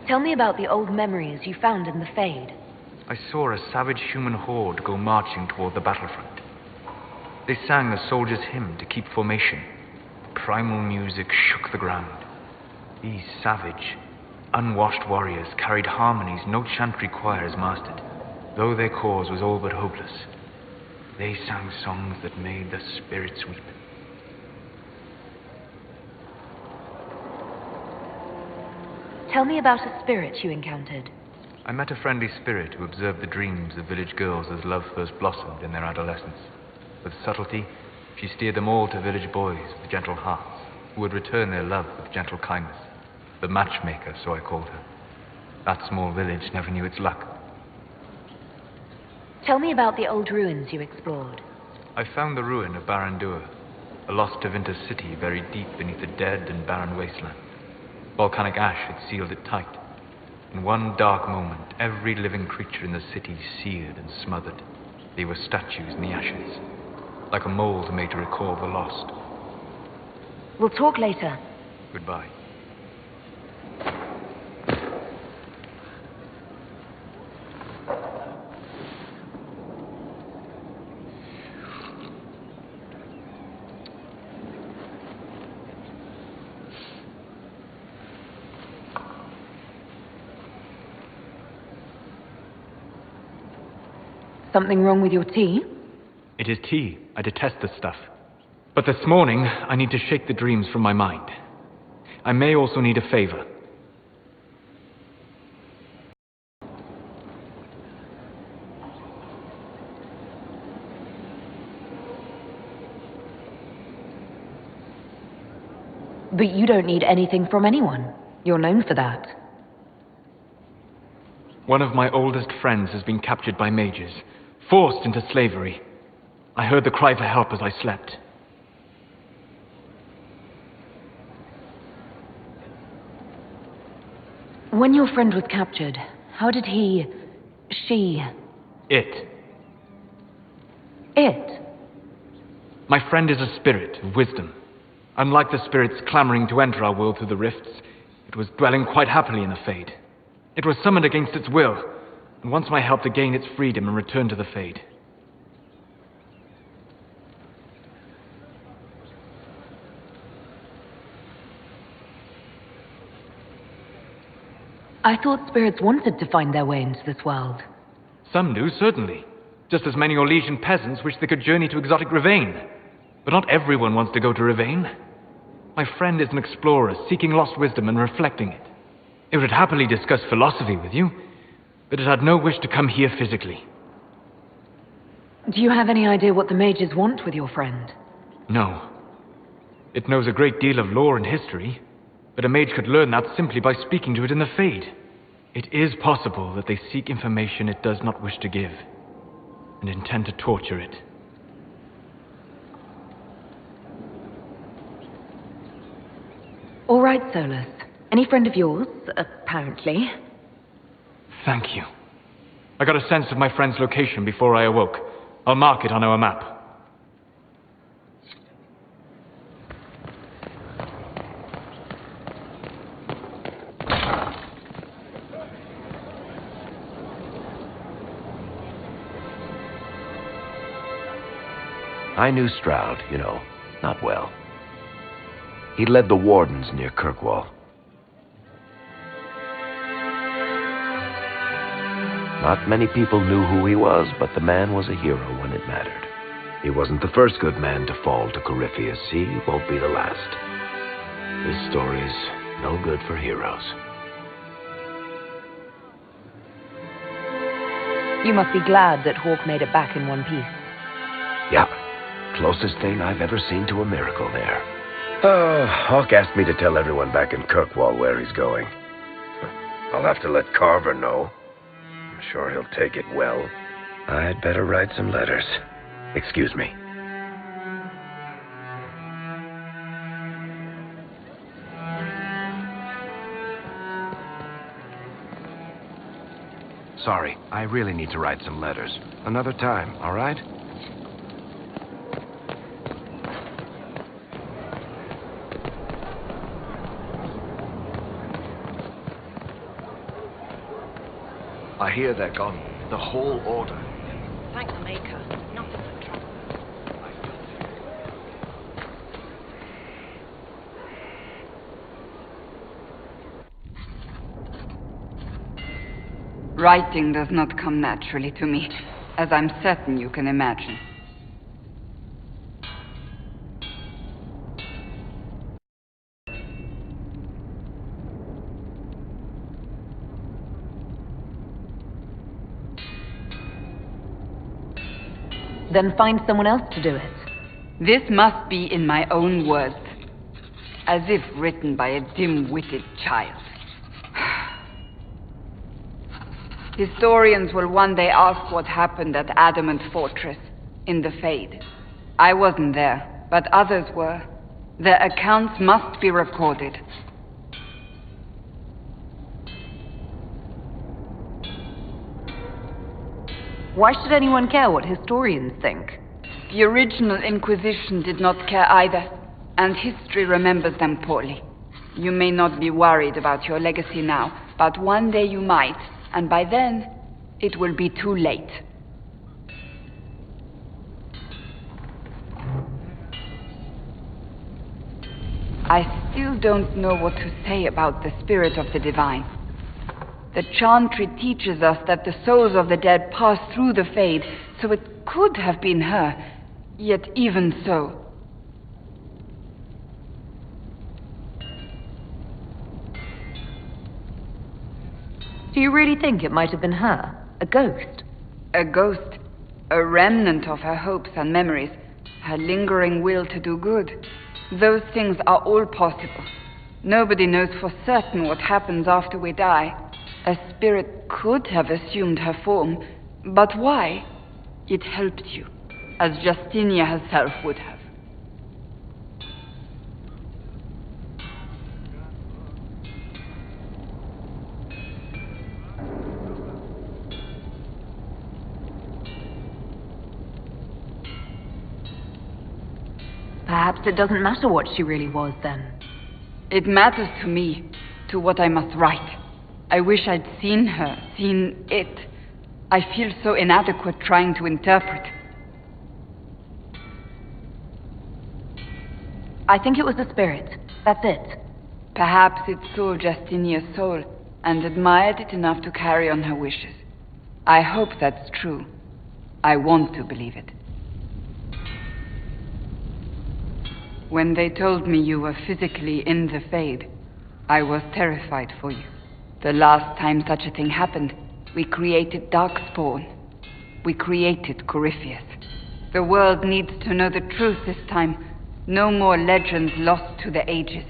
Tell me about the old memories you found in the Fade. I saw a savage human horde go marching toward the battlefront. They sang a soldier's hymn to keep formation. Primal music shook the ground. These savage, unwashed warriors carried harmonies no chantry choirs mastered, though their cause was all but hopeless. They sang songs that made the spirits weep. Tell me about a spirit you encountered. I met a friendly spirit who observed the dreams of village girls as love first blossomed in their adolescence. With subtlety, she steered them all to village boys with gentle hearts, who would return their love with gentle kindness. The matchmaker, so I called her. That small village never knew its luck. Tell me about the old ruins you explored. I found the ruin of Barandur, a lost Tevinter city buried deep beneath a dead and barren wasteland. Volcanic ash had sealed it tight. In one dark moment, every living creature in the city seared and smothered. They were statues in the ashes, like a mold made to recall the lost. We'll talk later. Goodbye. Something wrong with your tea? It is tea. I detest this stuff. But this morning, I need to shake the dreams from my mind. I may also need a favor. But you don't need anything from anyone. You're known for that. One of my oldest friends has been captured by mages, forced into slavery. I heard the cry for help as I slept. When your friend was captured, how did she... It. My friend is a spirit of wisdom. Unlike the spirits clamoring to enter our world through the rifts, it was dwelling quite happily in the Fade. It was summoned against its will, and wants my help to gain its freedom and return to the Fade. I thought spirits wanted to find their way into this world. Some do, certainly. Just as many Orlesian peasants wish they could journey to exotic Rivain. But not everyone wants to go to Rivain. My friend is an explorer, seeking lost wisdom and reflecting it. It would happily discuss philosophy with you, but it had no wish to come here physically. Do you have any idea what the mages want with your friend? No. It knows a great deal of lore and history, but a mage could learn that simply by speaking to it in the Fade. It is possible that they seek information it does not wish to give, and intend to torture it. All right, Solus. Any friend of yours, apparently. Thank you. I got a sense of my friend's location before I awoke. I'll mark it on our map. I knew Stroud, not well. He led the wardens near Kirkwall. Not many people knew who he was, but the man was a hero when it mattered. He wasn't the first good man to fall to Corypheus. He won't be the last. This story's no good for heroes. You must be glad that Hawk made it back in one piece. Yep. Closest thing I've ever seen to a miracle there. Hawk asked me to tell everyone back in Kirkwall where he's going. I'll have to let Carver know. I'm sure he'll take it well. I'd better write some letters. Excuse me. Sorry, I really need to write some letters. Another time, all right? I hear they're gone. The whole order. Thank the Maker. Nothing but trouble. Writing does not come naturally to me, as I'm certain you can imagine. Then find someone else to do it. This must be in my own words, as if written by a dim-witted child. Historians will one day ask what happened at Adamant Fortress, in the Fade. I wasn't there, but others were. Their accounts must be recorded. Why should anyone care what historians think? The original Inquisition did not care either, and history remembers them poorly. You may not be worried about your legacy now, but one day you might, and by then, it will be too late. I still don't know what to say about the spirit of the divine. The Chantry teaches us that the souls of the dead pass through the Fade, so it could have been her. Yet even so... Do you really think it might have been her? A ghost? A ghost. A remnant of her hopes and memories. Her lingering will to do good. Those things are all possible. Nobody knows for certain what happens after we die. A spirit could have assumed her form, but why? It helped you, as Justinia herself would have. Perhaps it doesn't matter what she really was then. It matters to me, to what I must write. I wish I'd seen her, seen it. I feel so inadequate trying to interpret. I think it was a spirit. That's it. Perhaps it saw Justinia's soul and admired it enough to carry on her wishes. I hope that's true. I want to believe it. When they told me you were physically in the Fade, I was terrified for you. The last time such a thing happened, we created Darkspawn. We created Corypheus. The world needs to know the truth this time. No more legends lost to the ages.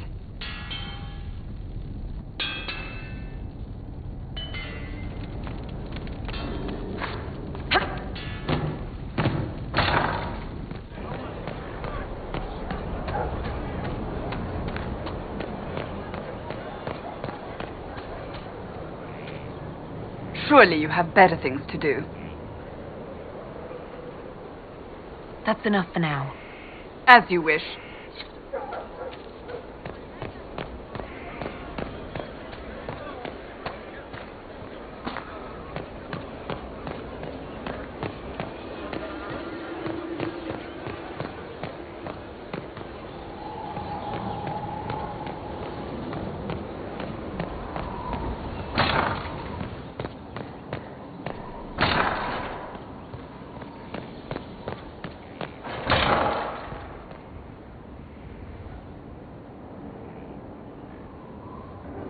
Surely you have better things to do. That's enough for now. As you wish.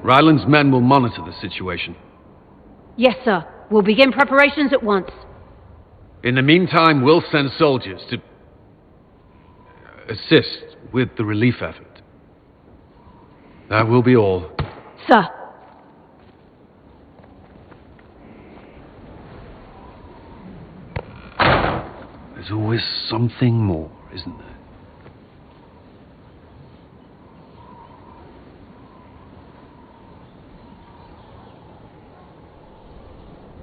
Ryland's men will monitor the situation. Yes, sir. We'll begin preparations at once. In the meantime, we'll send soldiers to assist with the relief effort. That will be all. Sir. There's always something more, isn't there?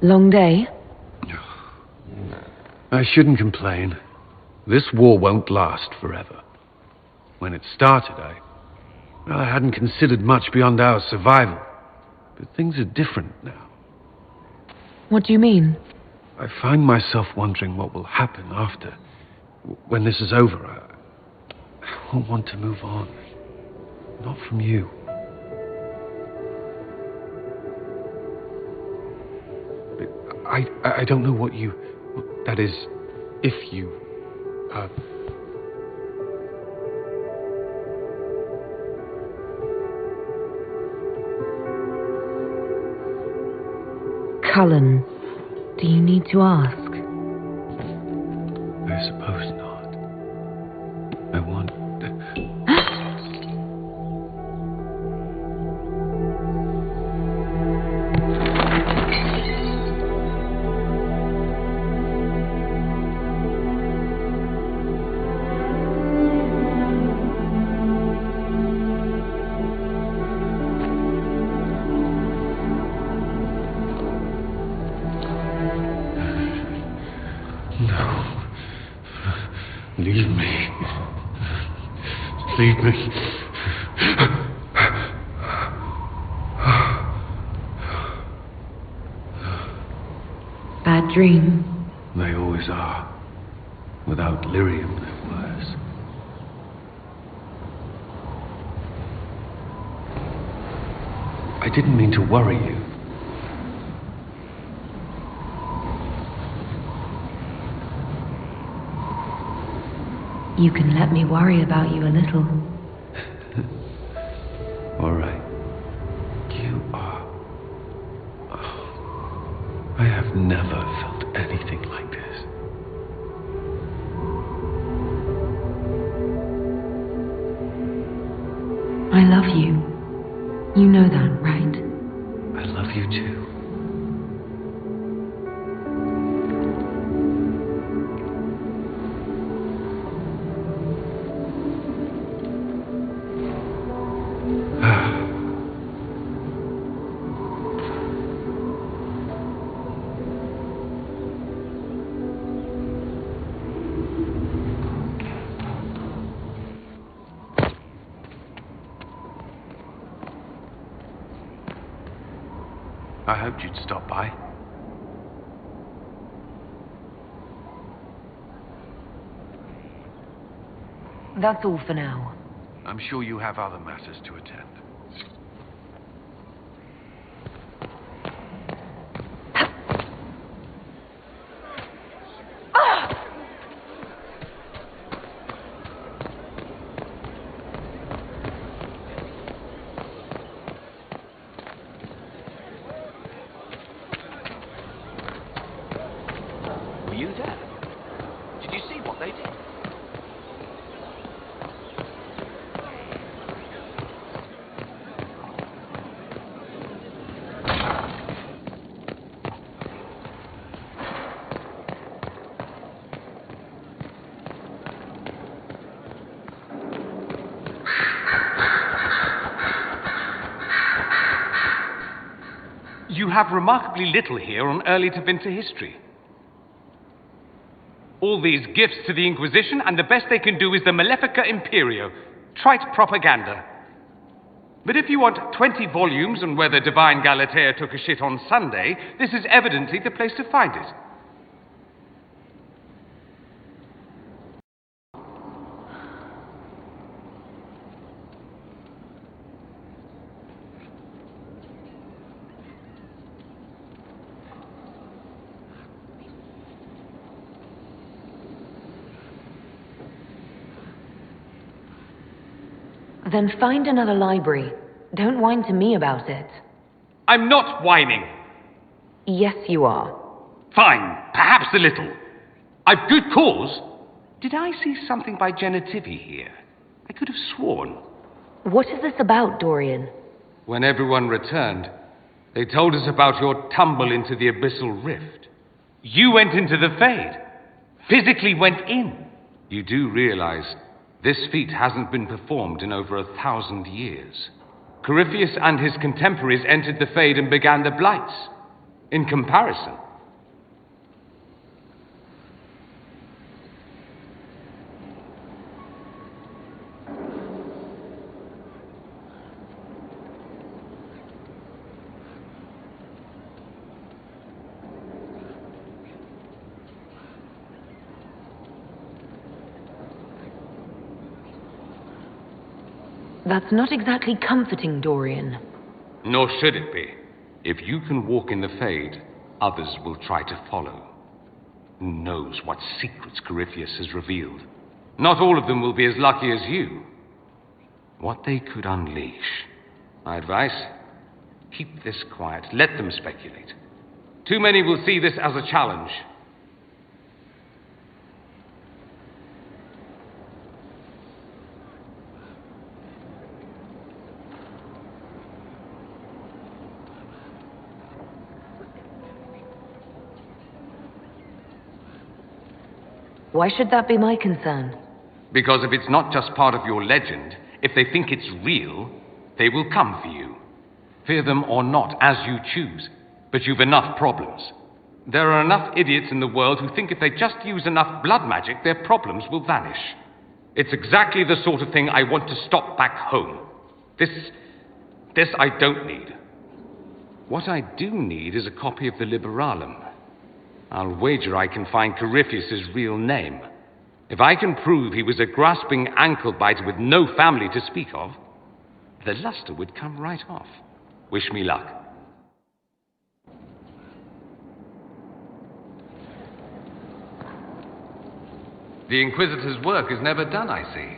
Long day? I shouldn't complain. This war won't last forever. When it started, I hadn't considered much beyond our survival. But things are different now. What do you mean? I find myself wondering what will happen after. When this is over, I won't want to move on. Not from you. I don't know what you... That is, if you... Cullen, do you need to ask? I suppose not. I want... Leave me. Leave me. Bad dream? They always are. Without lyrium, they're worse. I didn't mean to worry you. You can let me worry about you a little. All right. You are... Oh, I have never felt anything like this. I love you. You know that, right? I love you too. I hoped you'd stop by. That's all for now. I'm sure you have other matters to attend. Were you there? Did you see what they did? You have remarkably little here on early to winter history. All these gifts to the Inquisition, and the best they can do is the Malefica Imperio. Trite propaganda. But if you want 20 volumes on whether Divine Galatea took a shit on Sunday, this is evidently the place to find it. Then find another library. Don't whine to me about it. I'm not whining. Yes, you are. Fine, perhaps a little. I've good cause. Did I see something by Genitivi here? I could have sworn. What is this about, Dorian? When everyone returned, they told us about your tumble into the abyssal rift. You went into the Fade. Physically went in. You do realize this feat hasn't been performed in over 1,000 years. Corypheus and his contemporaries entered the Fade and began the Blights. In comparison, That's not exactly comforting, Dorian. Nor should it be. If you can walk in the Fade, others will try to follow. Who knows what secrets Corypheus has revealed? Not all of them will be as lucky as you. What they could unleash. My advice? Keep this quiet. Let them speculate. Too many will see this as a challenge. Why should that be my concern? Because if it's not just part of your legend, if they think it's real, they will come for you. Fear them or not, as you choose. But you've enough problems. There are enough idiots in the world who think if they just use enough blood magic, their problems will vanish. It's exactly the sort of thing I want to stop back home. This I don't need. What I do need is a copy of the Liberalum. I'll wager I can find Corypheus' real name. If I can prove he was a grasping ankle-biter with no family to speak of, the luster would come right off. Wish me luck. The Inquisitor's work is never done, I see.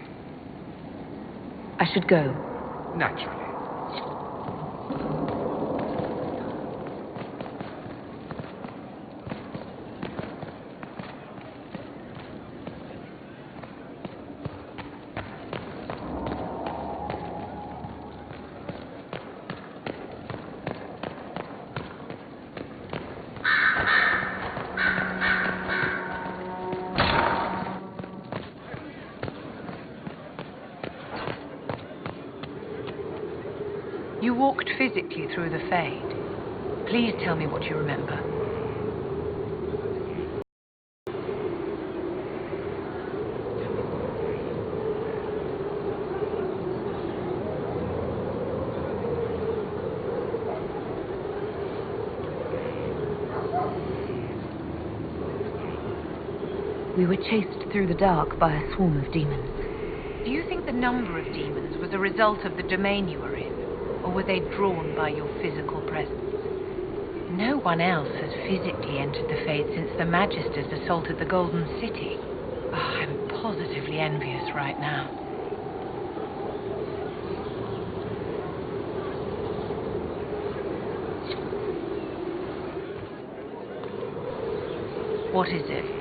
I should go. Naturally. You walked physically through the Fade. Please tell me what you remember. We were chased through the dark by a swarm of demons. Do you think the number of demons was a result of the domain you were in? Or were they drawn by your physical presence? No one else has physically entered the Fade since the Magisters assaulted the Golden City. Oh, I'm positively envious right now. What is it?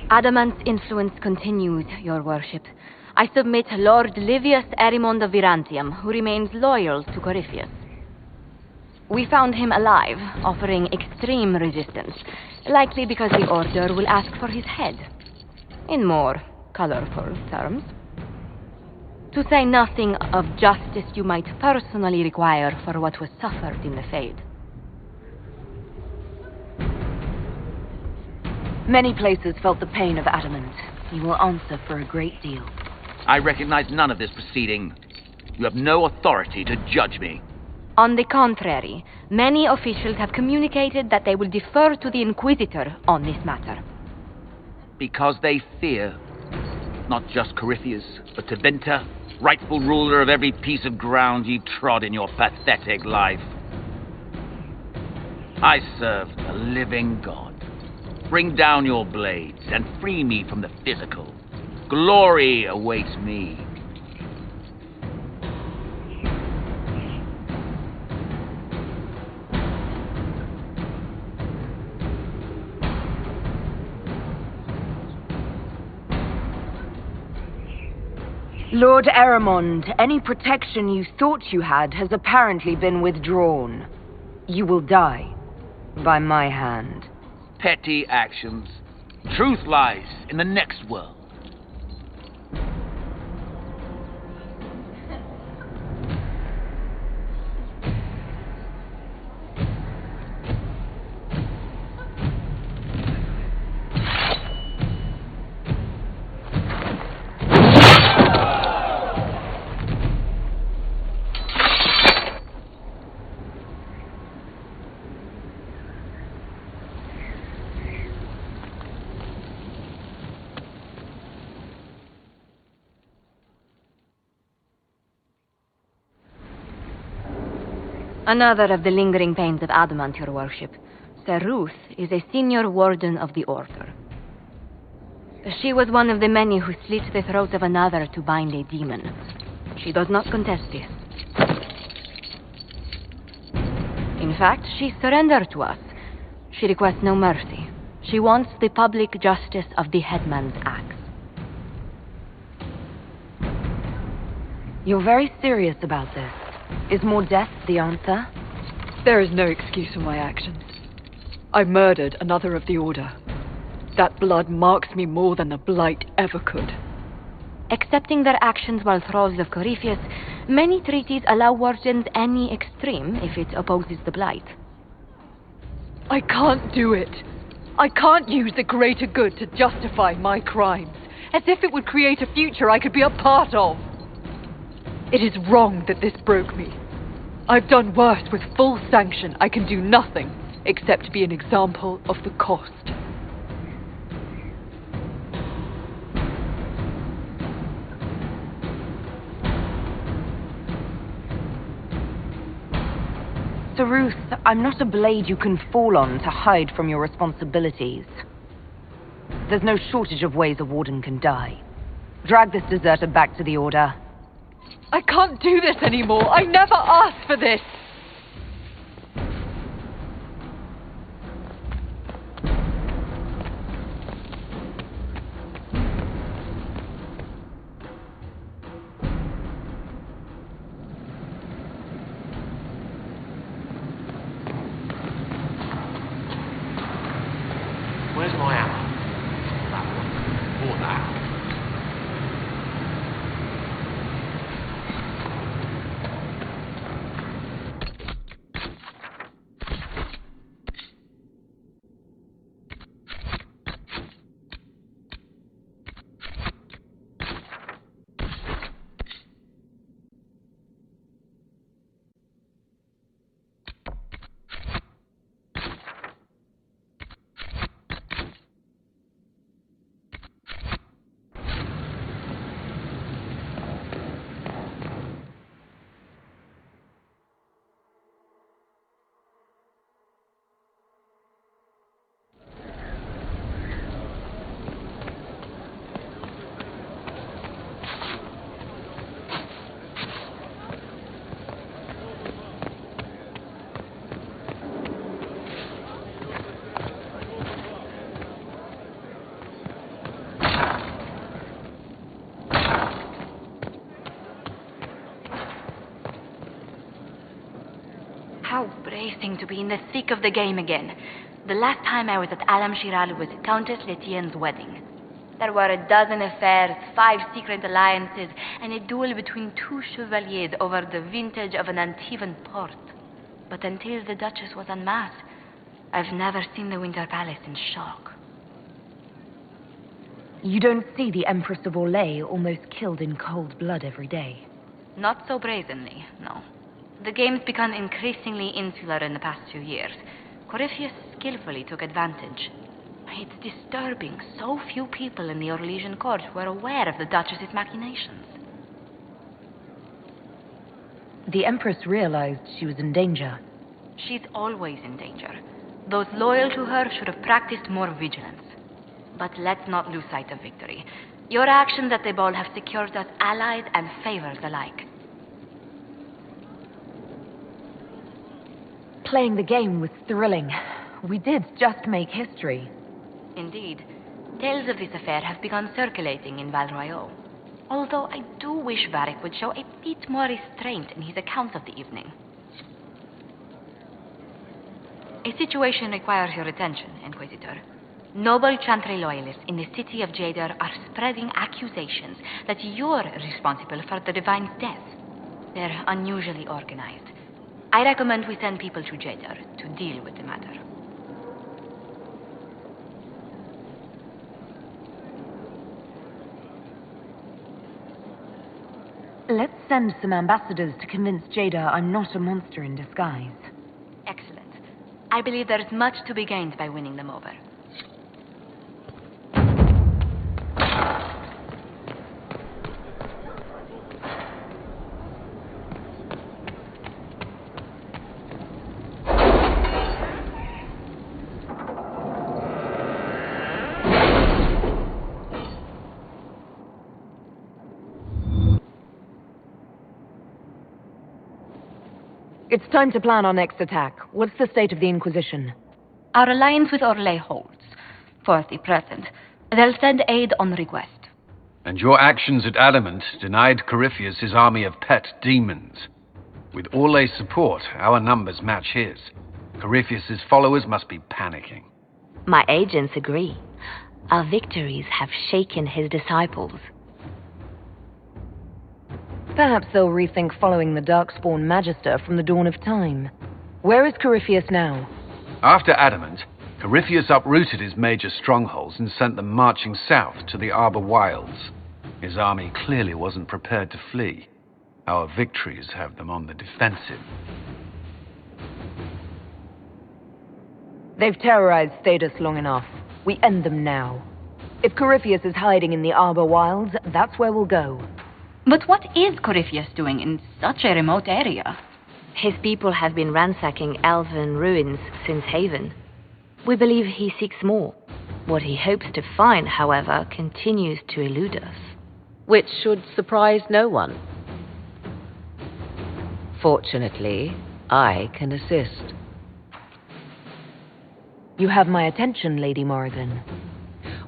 Adamant's influence continues, your worship. I submit Lord Livius Erimond of Virantium, who remains loyal to Corypheus. We found him alive, offering extreme resistance, likely because the Order will ask for his head. In more colorful terms. To say nothing of justice you might personally require for what was suffered in the Fade. Many places felt the pain of Adamant. He will answer for a great deal. I recognize none of this proceeding. You have no authority to judge me. On the contrary, many officials have communicated that they will defer to the Inquisitor on this matter. Because they fear not just Corypheus, but Teventa, rightful ruler of every piece of ground ye trod in your pathetic life. I serve the living God. Bring down your blades and free me from the physical. Glory awaits me. Lord Erimond, any protection you thought you had has apparently been withdrawn. You will die by my hand. Petty actions. Truth lies in the next world. Another of the lingering pains of adamant, your worship. Sir Ruth is a senior warden of the Order. She was one of the many who slit the throat of another to bind a demon. She does not contest this. In fact, she surrendered to us. She requests no mercy. She wants the public justice of the headman's axe. You're very serious about this. Is more death the answer? There is no excuse for my actions. I murdered another of the Order. That blood marks me more than the Blight ever could. Accepting their actions while thralls of Corypheus, many treaties allow wardens any extreme if it opposes the Blight. I can't do it. I can't use the greater good to justify my crimes, as if it would create a future I could be a part of. It is wrong that this broke me. I've done worse with full sanction. I can do nothing except be an example of the cost. Sir Ruth, I'm not a blade you can fall on to hide from your responsibilities. There's no shortage of ways a warden can die. Drag this deserter back to the Order. I can't do this anymore. I never asked for this. Where's my hammer? That one. Or that. How bracing to be in the thick of the game again. The last time I was at Alam Shiral was Countess Letienne's wedding. There were a dozen affairs, 5 secret alliances, and a duel between 2 chevaliers over the vintage of an Antivan port. But until the Duchess was unmasked, I've never seen the Winter Palace in shock. You don't see the Empress of Orlais almost killed in cold blood every day. Not so brazenly, no. The game's become increasingly insular in the past few years. Corypheus skillfully took advantage. It's disturbing so few people in the Orlesian court were aware of the Duchess's machinations. The Empress realized she was in danger. She's always in danger. Those loyal to her should have practiced more vigilance. But let's not lose sight of victory. Your actions at the ball have secured us allies and favors alike. Playing the game was thrilling. We did just make history. Indeed. Tales of this affair have begun circulating in Val Royeaux. Although I do wish Varric would show a bit more restraint in his accounts of the evening. A situation requires your attention, Inquisitor. Noble Chantry loyalists in the city of Jadar are spreading accusations that you're responsible for the Divine's death. They're unusually organized. I recommend we send people to Jadar to deal with the matter. Let's send some ambassadors to convince Jada I'm not a monster in disguise. Excellent. I believe there's much to be gained by winning them over. It's time to plan our next attack. What's the state of the Inquisition? Our alliance with Orlais holds. For the present. They'll send aid on request. And your actions at Adamant denied Corypheus his army of pet demons. With Orlais' support, our numbers match his. Corypheus' followers must be panicking. My agents agree. Our victories have shaken his disciples. Perhaps they'll rethink following the Darkspawn Magister from the dawn of time. Where is Corypheus now? After Adamant, Corypheus uprooted his major strongholds and sent them marching south to the Arbor Wilds. His army clearly wasn't prepared to flee. Our victories have them on the defensive. They've terrorized Thedas long enough. We end them now. If Corypheus is hiding in the Arbor Wilds, that's where we'll go. But what is Corypheus doing in such a remote area? His people have been ransacking elven ruins since Haven. We believe he seeks more. What he hopes to find, however, continues to elude us. Which should surprise no one. Fortunately, I can assist. You have my attention, Lady Morrigan.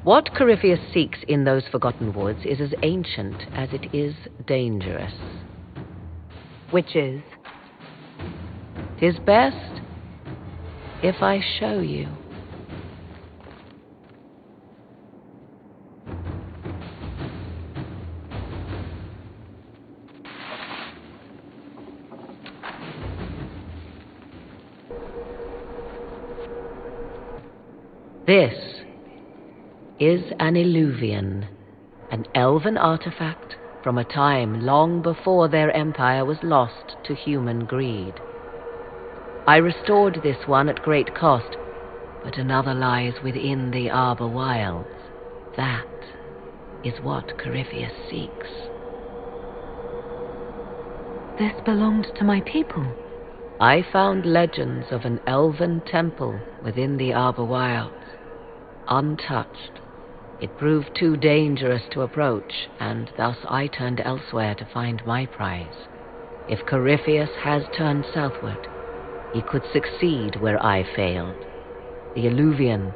What Corypheus seeks in those Forgotten Woods is as ancient as it is dangerous. Which is? 'Tis best if I show you. This is an Illuvian, an elven artifact from a time long before their empire was lost to human greed. I restored this one at great cost, but another lies within the Arbor Wilds. That is what Corypheus seeks. This belonged to my people. I found legends of an elven temple within the Arbor Wilds. Untouched. It proved too dangerous to approach, and thus I turned elsewhere to find my prize. If Corypheus has turned southward, he could succeed where I failed. The Illuvian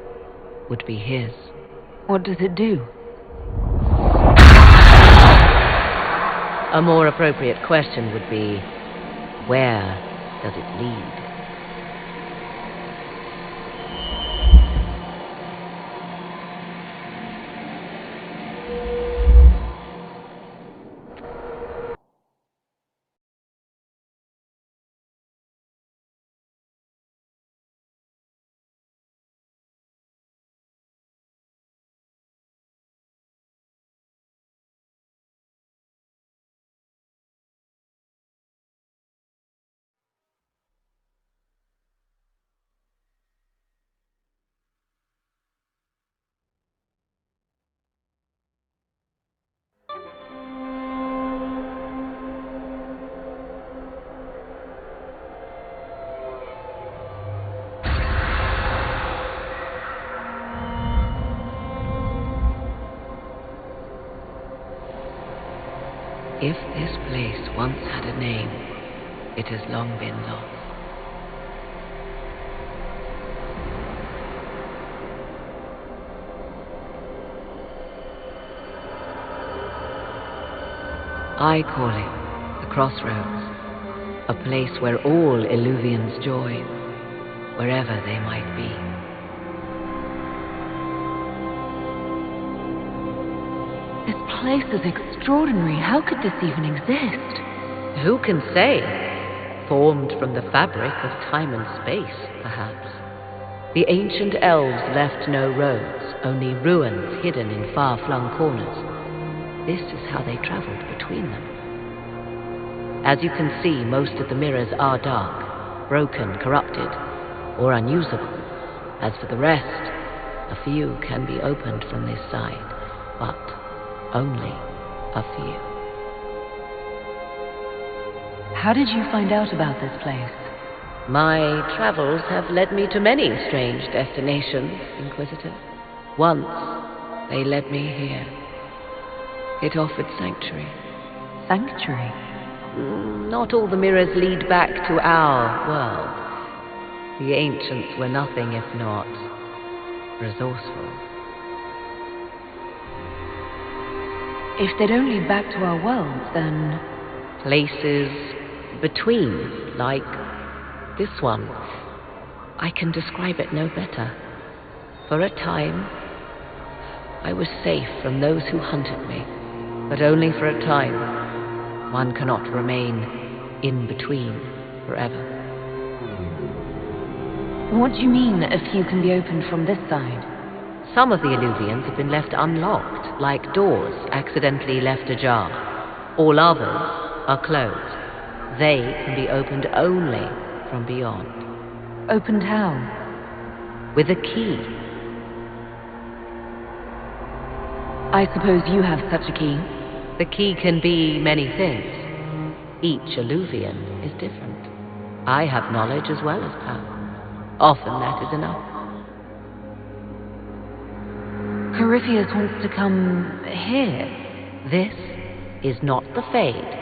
would be his. What does it do? A more appropriate question would be, where does it lead? If this place once had a name, it has long been lost. I call it the Crossroads, a place where all Illuvians join, wherever they might be. This place is extraordinary. How could this even exist? Who can say? Formed from the fabric of time and space, perhaps. The ancient elves left no roads, only ruins hidden in far-flung corners. This is how they traveled between them. As you can see, most of the mirrors are dark, broken, corrupted, or unusable. As for the rest, a few can be opened from this side, but only a few. How did you find out about this place? My travels have led me to many strange destinations, Inquisitor. Once, they led me here. It offered sanctuary. Sanctuary? Not all the mirrors lead back to our world. The ancients were nothing if not resourceful. If they don't lead back to our world, then... Places between, like this one. I can describe it no better. For a time, I was safe from those who hunted me, but only for a time. One cannot remain in between forever. What do you mean, a few can be opened from this side? Some of the Illuvians have been left unlocked, like doors accidentally left ajar. All others are closed. They can be opened only from beyond. Opened how? With a key. I suppose you have such a key. The key can be many things. Each Illuvian is different. I have knowledge as well as power. Often that is enough. Corypheus wants to come here. This is not the Fade,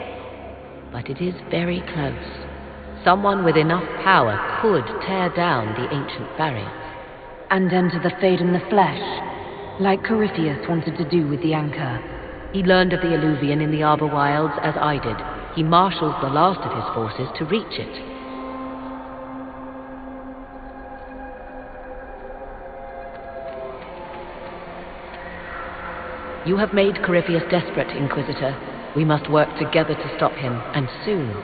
but it is very close. Someone with enough power could tear down the ancient barriers. And enter the Fade in the flesh, like Corypheus wanted to do with the Anchor. He learned of the Illuvian in the Arbor Wilds as I did. He marshals the last of his forces to reach it. You have made Corypheus desperate, Inquisitor. We must work together to stop him, and soon.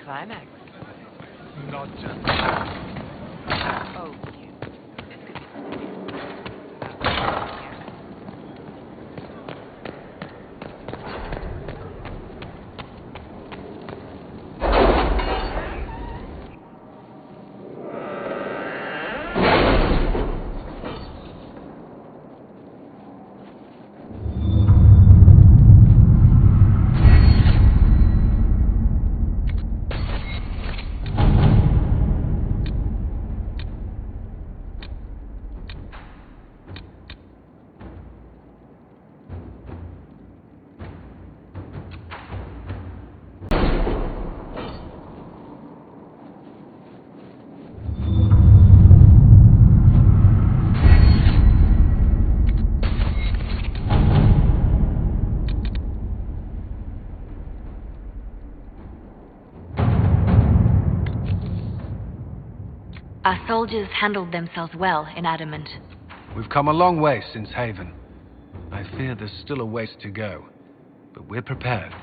Climax. Not just. Oh, you. This could be Our soldiers handled themselves well in Adamant. We've come a long way since Haven. I fear there's still a ways to go, but we're prepared.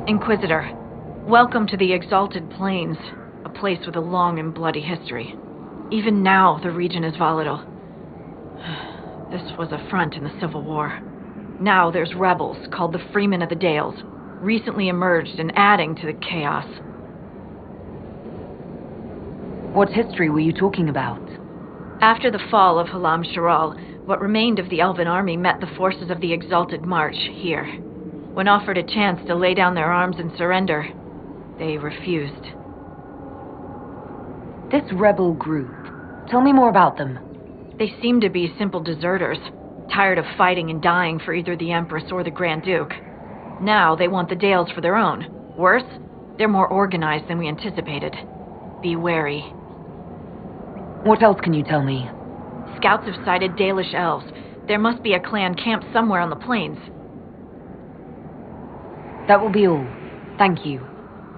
Inquisitor, welcome to the Exalted Plains, a place with a long and bloody history. Even now, the region is volatile. This was a front in the Civil War. Now there's rebels called the Freemen of the Dales, recently emerged and adding to the chaos. What history were you talking about? After the fall of Halam Sharal, what remained of the Elven army met the forces of the Exalted March here. When offered a chance to lay down their arms and surrender, they refused. This rebel group, tell me more about them. They seem to be simple deserters, tired of fighting and dying for either the Empress or the Grand Duke. Now they want the Dales for their own. Worse, they're more organized than we anticipated. Be wary. What else can you tell me? Scouts have sighted Dalish elves. There must be a clan camped somewhere on the plains. That will be all. Thank you.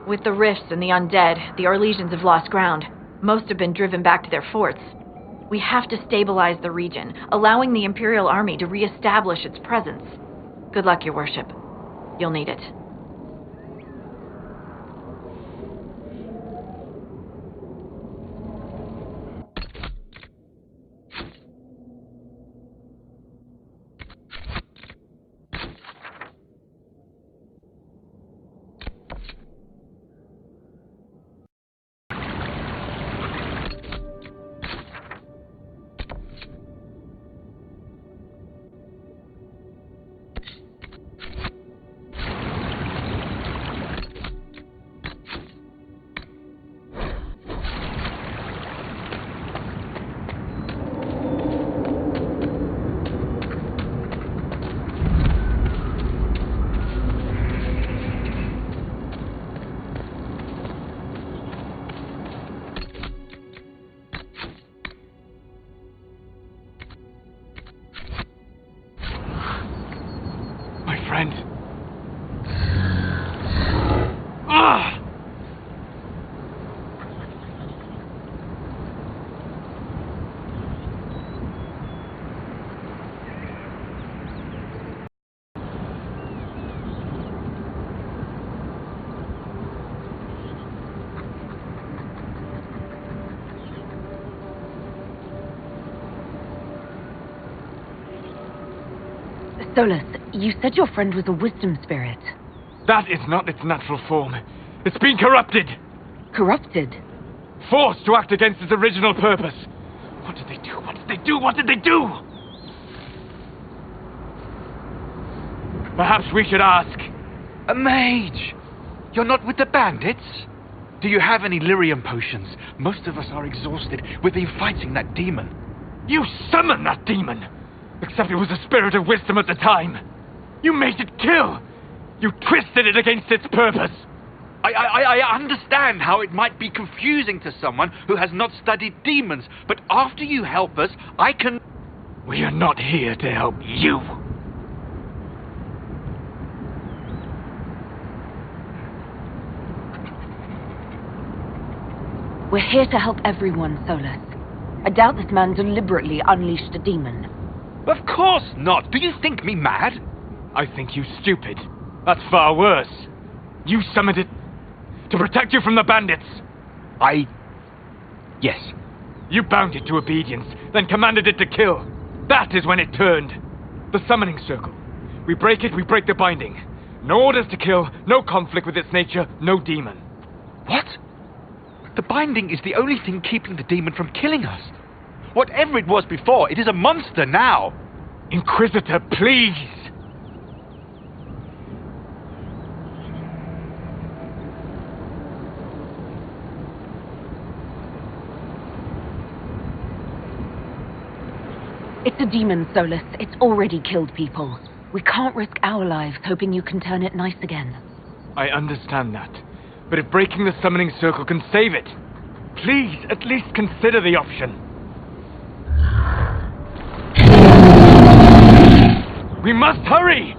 With the rifts and the undead, the Orlesians have lost ground. Most have been driven back to their forts. We have to stabilize the region, allowing the Imperial Army to re-establish its presence. Good luck, Your Worship. You'll need it. Friend. Ah! Solus, you said your friend was a wisdom spirit. That is not its natural form. It's been corrupted. Corrupted? Forced to act against its original purpose. What did they do? What did they do? What did they do? Perhaps we should ask. A mage! You're not with the bandits? Do you have any lyrium potions? Most of us are exhausted. We've been fighting that demon. You summoned that demon! Except it was a spirit of wisdom at the time. You made it kill! You twisted it against its purpose! I understand how it might be confusing to someone who has not studied demons, but after you help us, I can... We are not here to help you. We're here to help everyone, Solus. I doubt this man deliberately unleashed a demon. Of course not! Do you think me mad? I think you stupid. That's far worse. You summoned it to protect you from the bandits. Yes. You bound it to obedience, then commanded it to kill. That is when it turned. The summoning circle. We break it, we break the binding. No orders to kill, no conflict with its nature, no demon. What? The binding is the only thing keeping the demon from killing us. Whatever it was before, it is a monster now. Inquisitor, please! It's a demon, Solus. It's already killed people. We can't risk our lives hoping you can turn it nice again. I understand that. But if breaking the summoning circle can save it, please at least consider the option. We must hurry!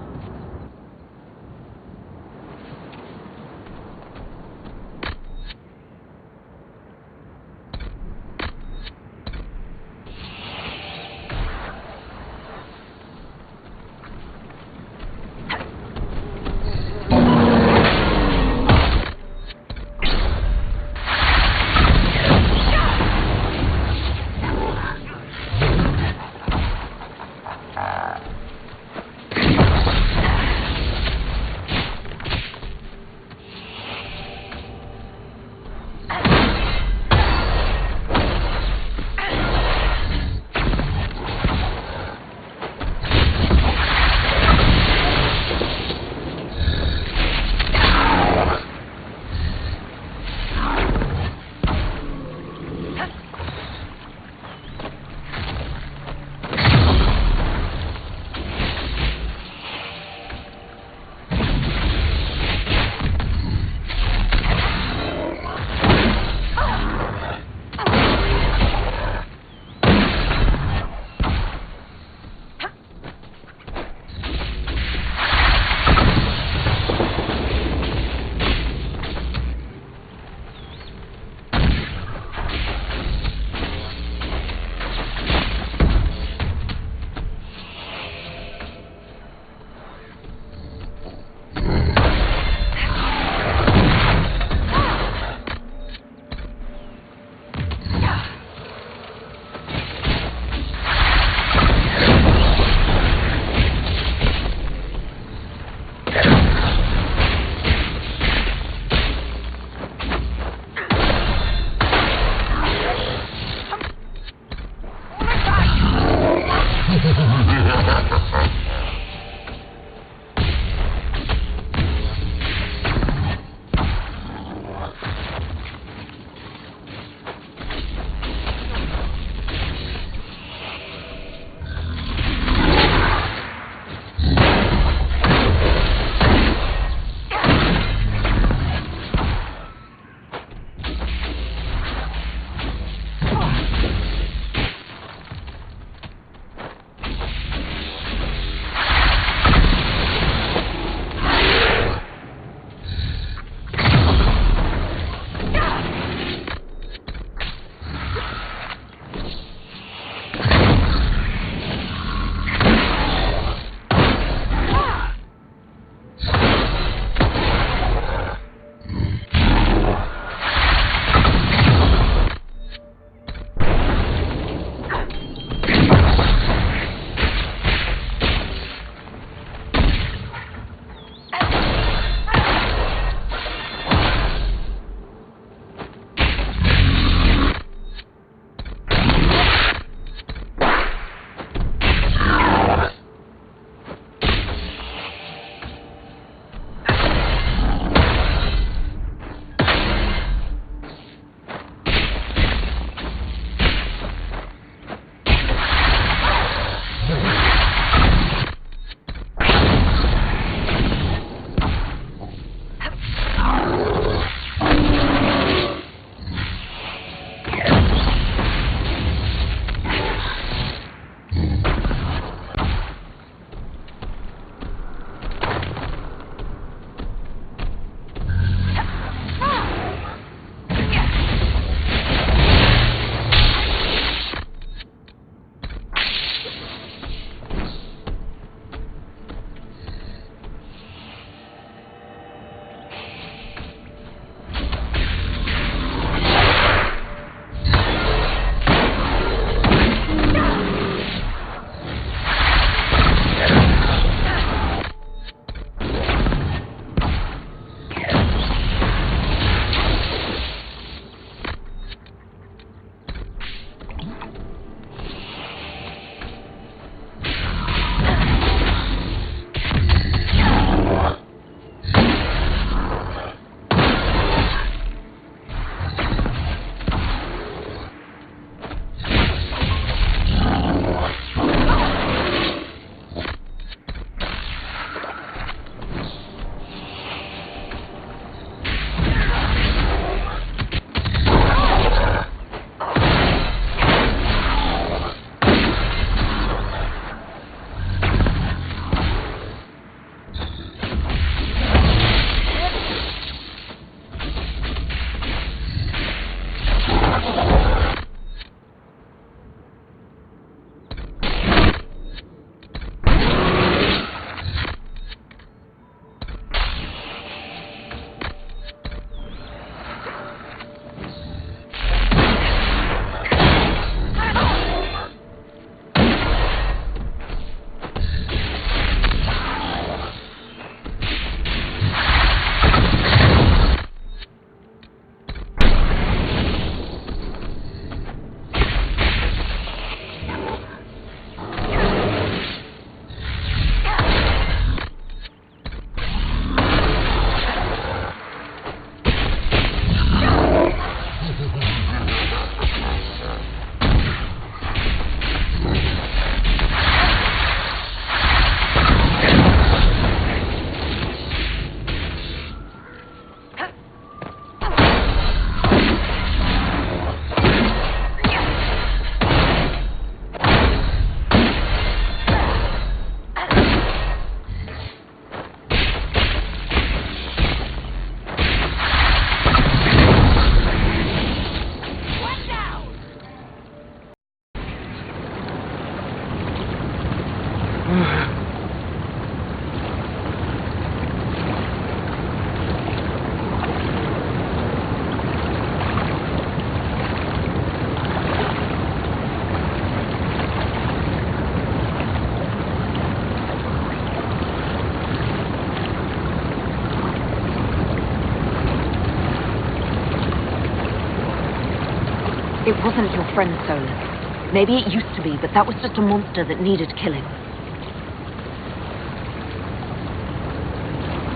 It wasn't your friend, Solus. Maybe it used to be, but that was just a monster that needed killing.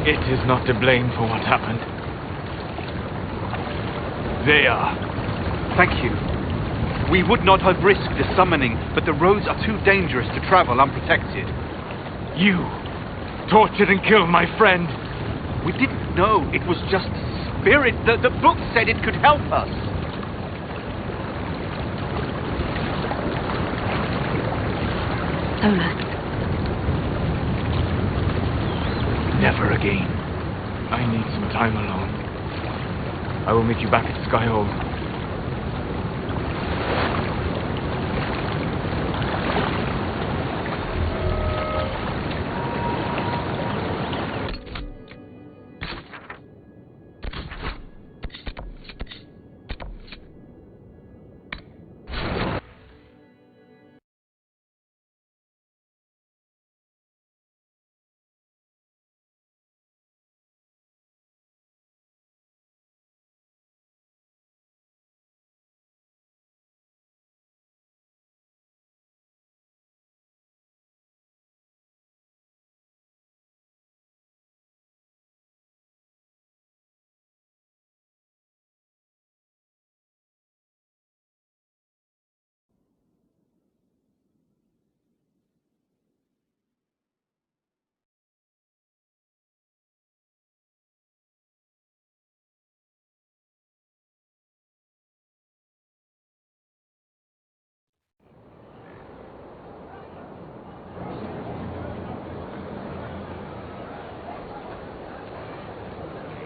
It is not to blame for what happened. They are. Thank you. We would not have risked the summoning, but the roads are too dangerous to travel unprotected. You tortured and killed my friend. We didn't know it was just a spirit. The book said it could help us. Solus. Never again. I need some time alone. I will meet you back at Skyhold.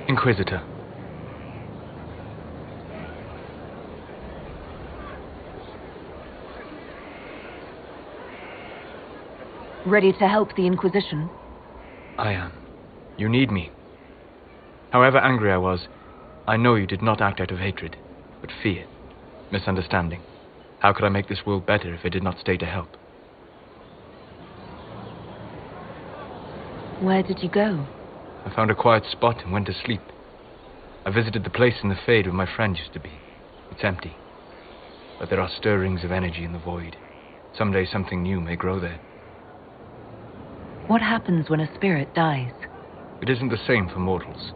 Inquisitor. Ready to help the Inquisition? I am. You need me. However angry I was, I know you did not act out of hatred, but fear, misunderstanding. How could I make this world better if I did not stay to help? Where did you go? I found a quiet spot and went to sleep. I visited the place in the Fade where my friend used to be. It's empty. But there are stirrings of energy in the void. Someday something new may grow there. What happens when a spirit dies? It isn't the same for mortals.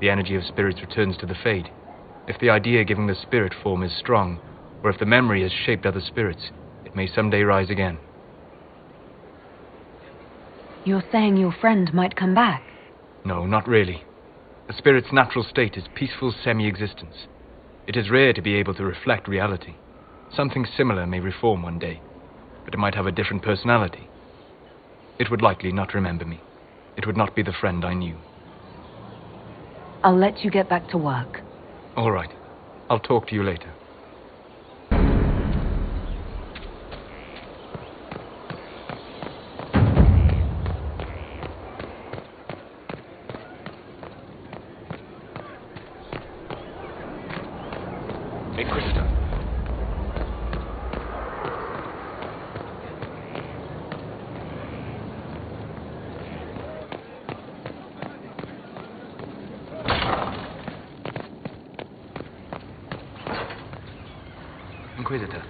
The energy of spirits returns to the Fade. If the idea giving the spirit form is strong, or if the memory has shaped other spirits, it may someday rise again. You're saying your friend might come back? No, not really. A spirit's natural state is peaceful semi-existence. It is rare to be able to reflect reality. Something similar may reform one day, but it might have a different personality. It would likely not remember me. It would not be the friend I knew. I'll let you get back to work. All right. I'll talk to you later. Inquisitor. Inquisitor.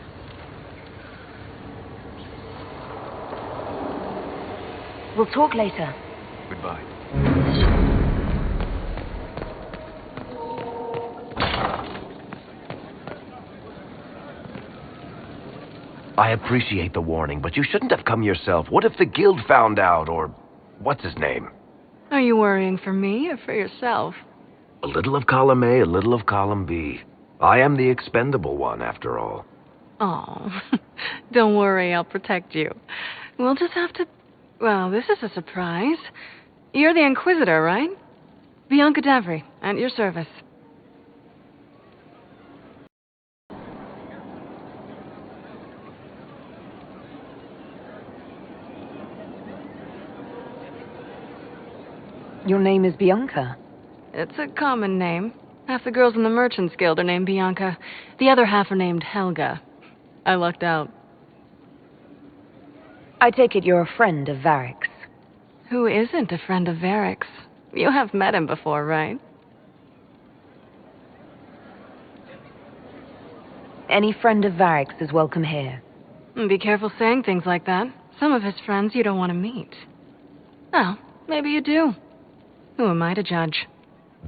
We'll talk later. Goodbye. I appreciate the warning, but you shouldn't have come yourself. What if the guild found out, or what's his name? Are you worrying for me or for yourself? A little of column A, a little of column B. I am the expendable one, after all. Oh, don't worry, I'll protect you. We'll just have to... Well, this is a surprise. You're the Inquisitor, right? Bianca Davry, at your service. Your name is Bianca. It's a common name. Half the girls in the Merchants Guild are named Bianca. The other half are named Helga. I lucked out. I take it you're a friend of Varric's. Who isn't a friend of Varric's? You have met him before, right? Any friend of Varric's is welcome here. Be careful saying things like that. Some of his friends you don't want to meet. Oh, maybe you do. Who am I to judge?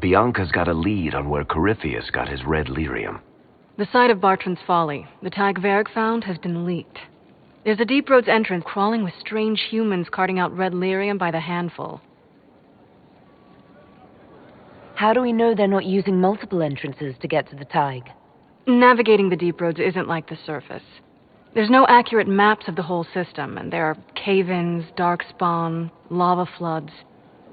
Bianca's got a lead on where Corypheus got his red lyrium. The site of Bartran's Folly, the tag Varric found, has been leaked. There's a Deep Roads entrance crawling with strange humans carting out red lyrium by the handful. How do we know they're not using multiple entrances to get to the Tig? Navigating the Deep Roads isn't like the surface. There's no accurate maps of the whole system, and there are cave-ins, darkspawn, lava floods.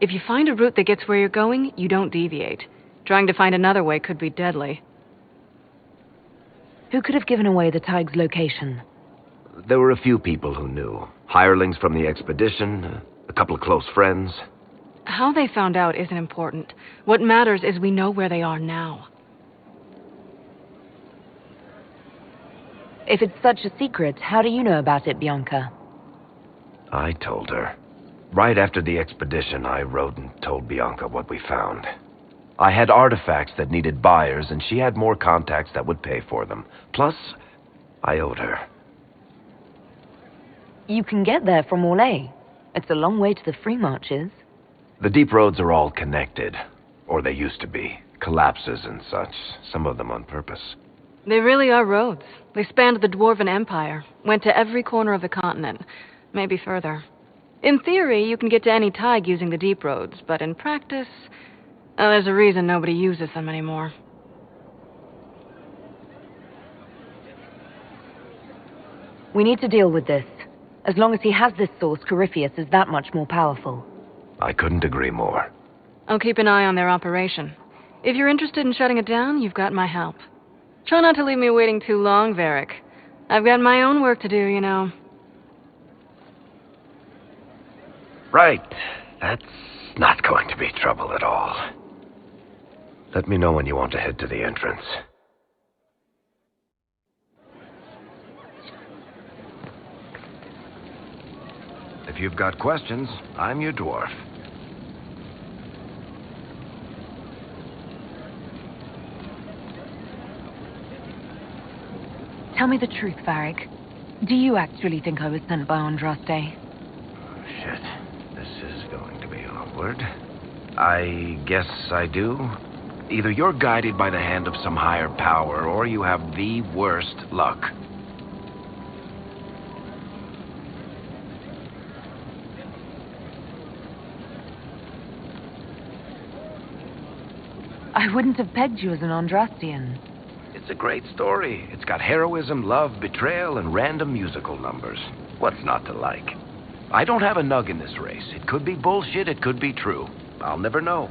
If you find a route that gets where you're going, you don't deviate. Trying to find another way could be deadly. Who could have given away the Tig's location? There were a few people who knew. Hirelings from the expedition, a couple of close friends. How they found out isn't important. What matters is we know where they are now. If it's such a secret, how do you know about it, Bianca? I told her. Right after the expedition, I wrote and told Bianca what we found. I had artifacts that needed buyers, and she had more contacts that would pay for them. Plus, I owed her. You can get there from Orlais. It's a long way to the free marches. The deep roads are all connected. Or they used to be. Collapses and such. Some of them on purpose. They really are roads. They spanned the Dwarven Empire, went to every corner of the continent, maybe further. In theory, you can get to any Tig using the deep roads, but in practice, there's a reason nobody uses them anymore. We need to deal with this. As long as he has this source, Corypheus is that much more powerful. I couldn't agree more. I'll keep an eye on their operation. If you're interested in shutting it down, you've got my help. Try not to leave me waiting too long, Varric. I've got my own work to do, you know. Right. That's not going to be trouble at all. Let me know when you want to head to the entrance. If you've got questions, I'm your dwarf. Tell me the truth, Varric. Do you actually think I was sent by Andraste? Shit. This is going to be awkward. I guess I do. Either you're guided by the hand of some higher power, or you have the worst luck. I wouldn't have pegged you as an Andrastian. It's a great story. It's got heroism, love, betrayal, and random musical numbers. What's not to like? I don't have a nug in this race. It could be bullshit, it could be true. I'll never know.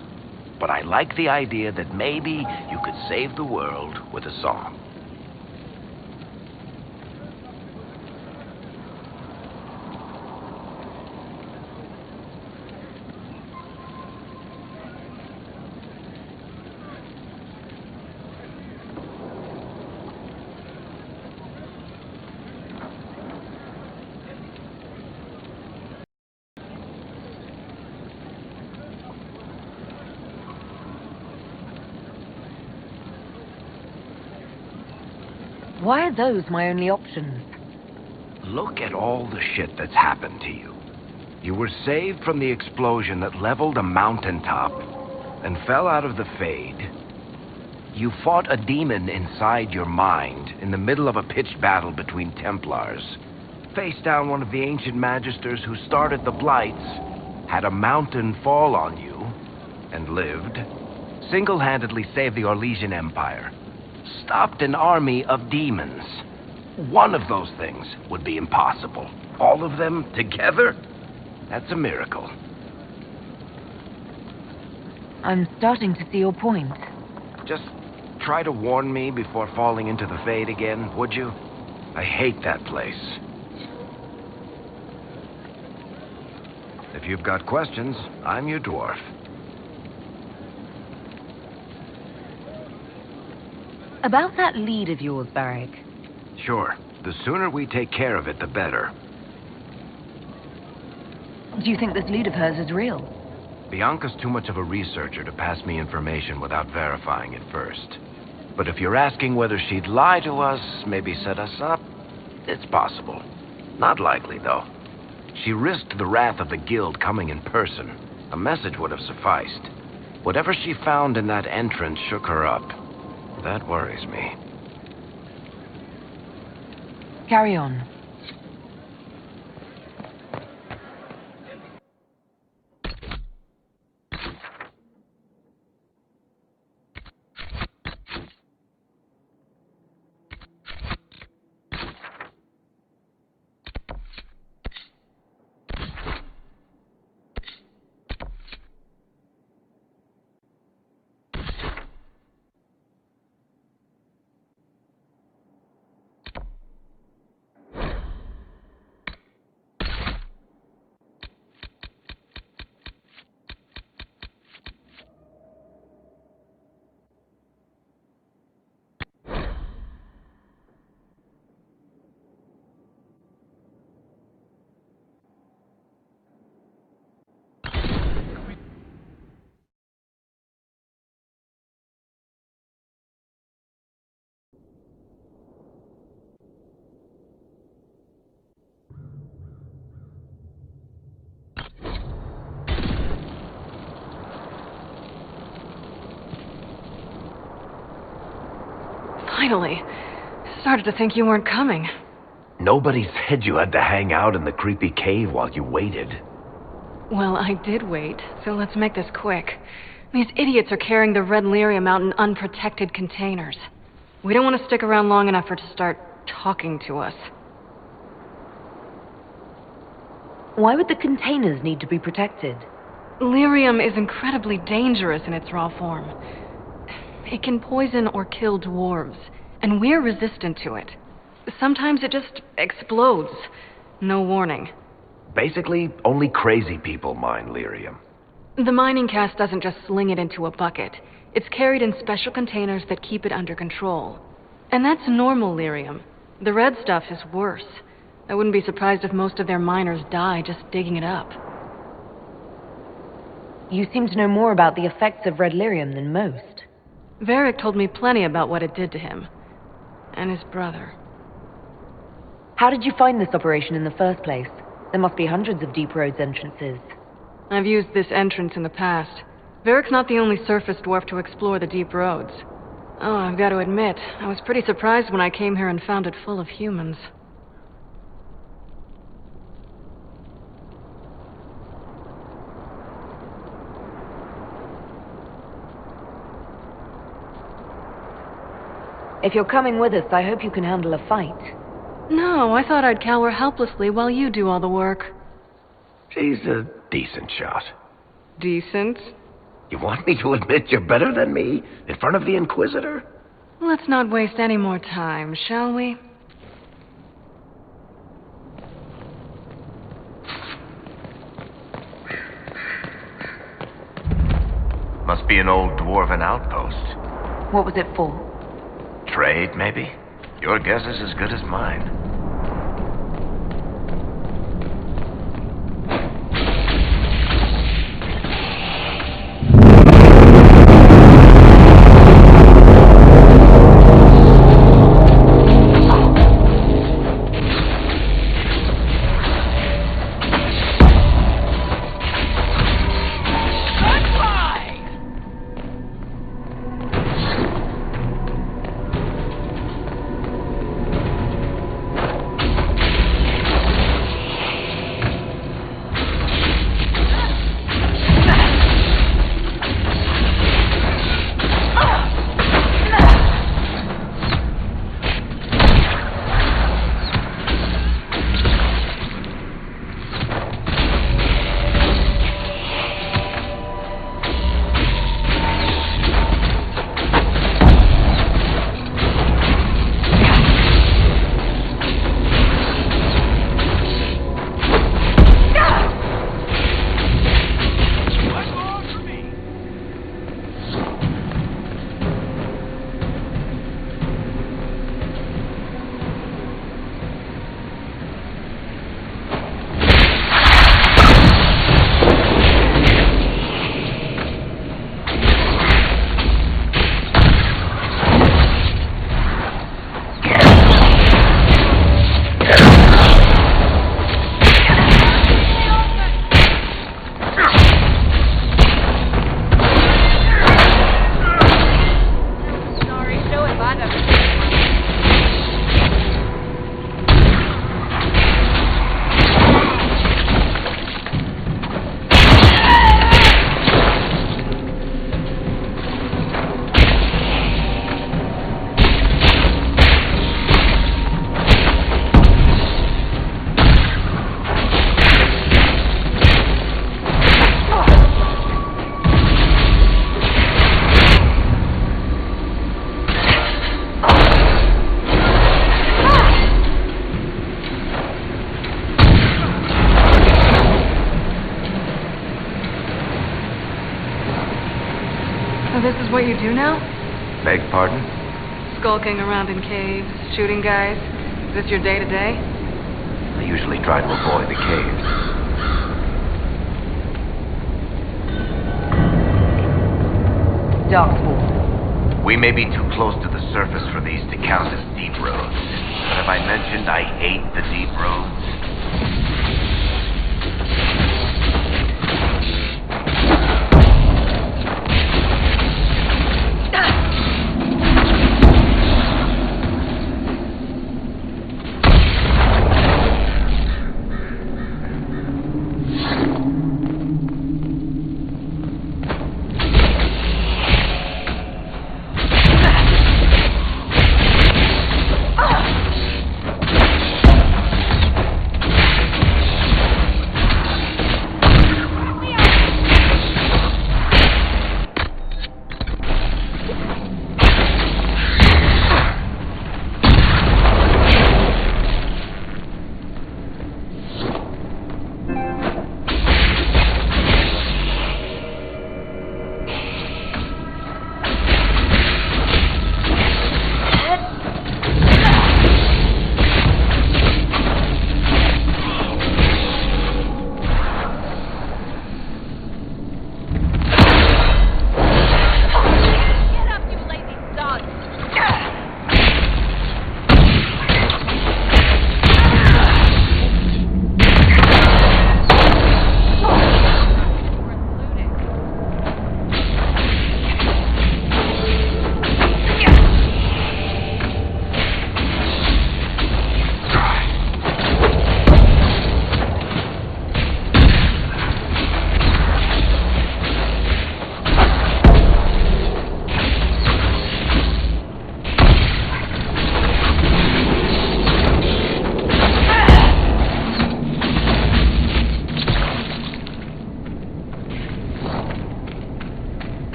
But I like the idea that maybe you could save the world with a song. Why are those my only options? Look at all the shit that's happened to you. You were saved from the explosion that leveled a mountaintop and fell out of the Fade. You fought a demon inside your mind in the middle of a pitched battle between Templars. Faced down one of the ancient magisters who started the Blights, had a mountain fall on you, and lived. Single-handedly saved the Orlesian Empire. Stopped an army of demons. One of those things would be impossible. All of them together? That's a miracle. I'm starting to see your point. Just try to warn me before falling into the Fade again, would you? I hate that place. If you've got questions, I'm your dwarf. About that lead of yours, Varric. Sure. The sooner we take care of it, the better. Do you think this lead of hers is real? Bianca's too much of a researcher to pass me information without verifying it first. But if you're asking whether she'd lie to us, maybe set us up, it's possible. Not likely, though. She risked the wrath of the guild coming in person. A message would have sufficed. Whatever she found in that entrance shook her up. That worries me. Carry on. Finally. Started to think you weren't coming. Nobody said you had to hang out in the creepy cave while you waited. Well, I did wait, so let's make this quick. These idiots are carrying the red lyrium out in unprotected containers. We don't want to stick around long enough for it to start talking to us. Why would the containers need to be protected? Lyrium is incredibly dangerous in its raw form. It can poison or kill dwarves, and we're resistant to it. Sometimes it just explodes. No warning. Basically, only crazy people mine lyrium. The mining cast doesn't just sling it into a bucket. It's carried in special containers that keep it under control. And that's normal lyrium. The red stuff is worse. I wouldn't be surprised if most of their miners die just digging it up. You seem to know more about the effects of red lyrium than most. Varric told me plenty about what it did to him. And his brother. How did you find this operation in the first place? There must be hundreds of deep roads entrances. I've used this entrance in the past. Varric's not the only surface dwarf to explore the deep roads. Oh, I've got to admit, I was pretty surprised when I came here and found it full of humans. If you're coming with us, I hope you can handle a fight. No, I thought I'd cower helplessly while you do all the work. She's a decent shot. Decent? You want me to admit you're better than me in front of the Inquisitor? Let's not waste any more time, shall we? Must be an old dwarven outpost. What was it for? Trade, maybe? Your guess is as good as mine. what you do now? Beg pardon? Skulking around in caves, shooting guys. Is this your day-to-day? I usually try to avoid the caves. Darkspawn. We may be too close to the surface for these to count as deep roads. But have I mentioned I hate the deep roads?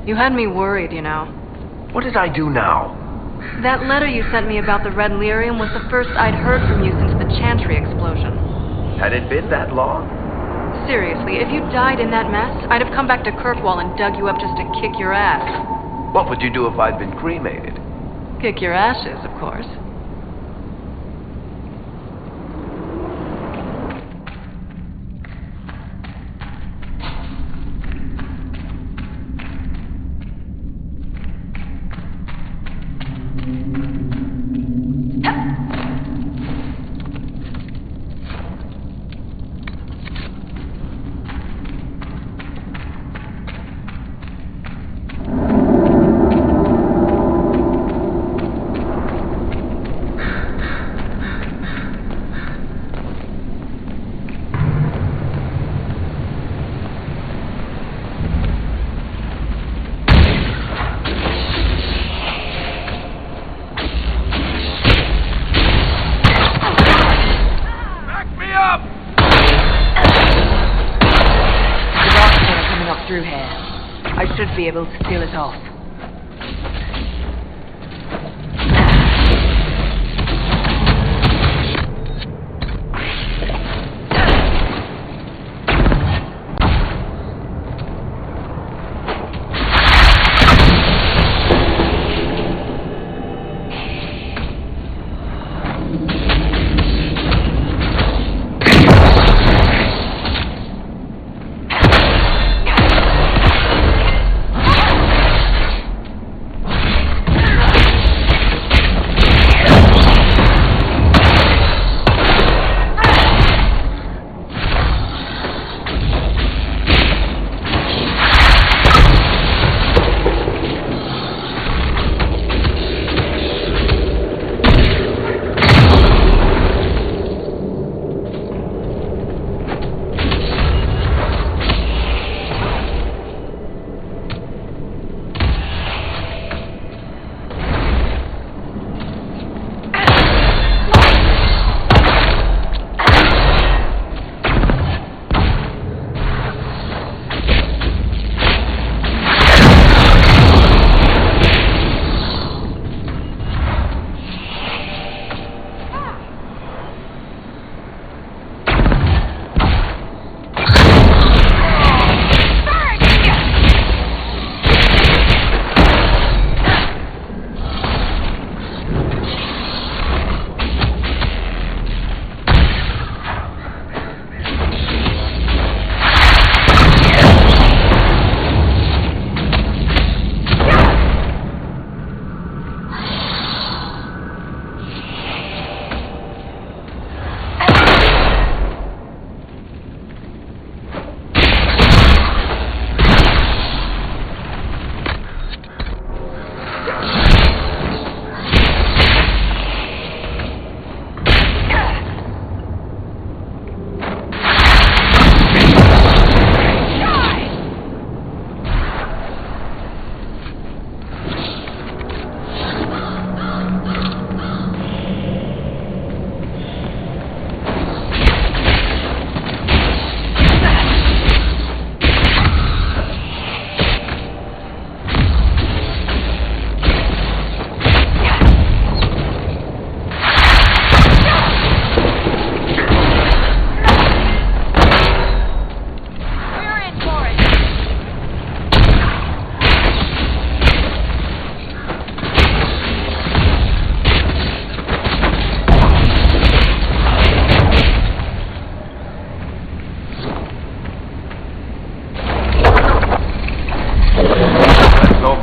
You had me worried, you know. What did I do now? That letter you sent me about the red lyrium was the first I'd heard from you since the Chantry explosion. Had it been that long? Seriously, if you died in that mess, I'd have come back to Kirkwall and dug you up just to kick your ass. What would you do if I'd been cremated? Kick your ashes, of course. Through here. I should be able to seal it off.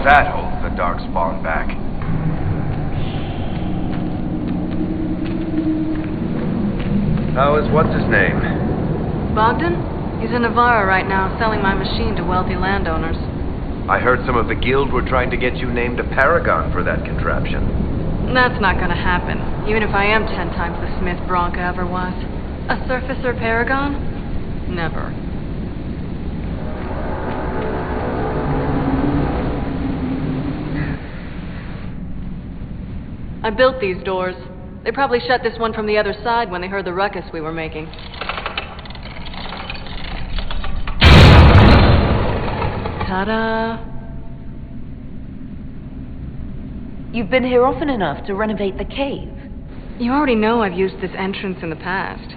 that holds the darkspawn back. How is what's-his-name? Bogdan? He's in Navarra right now, selling my machine to wealthy landowners. I heard some of the guild were trying to get you named a paragon for that contraption. That's not gonna happen, even if I am 10 times the Smith Bronca ever was. A surfacer paragon? Never. I built these doors. They probably shut this one from the other side when they heard the ruckus we were making. Ta-da! You've been here often enough to renovate the cave. You already know I've used this entrance in the past.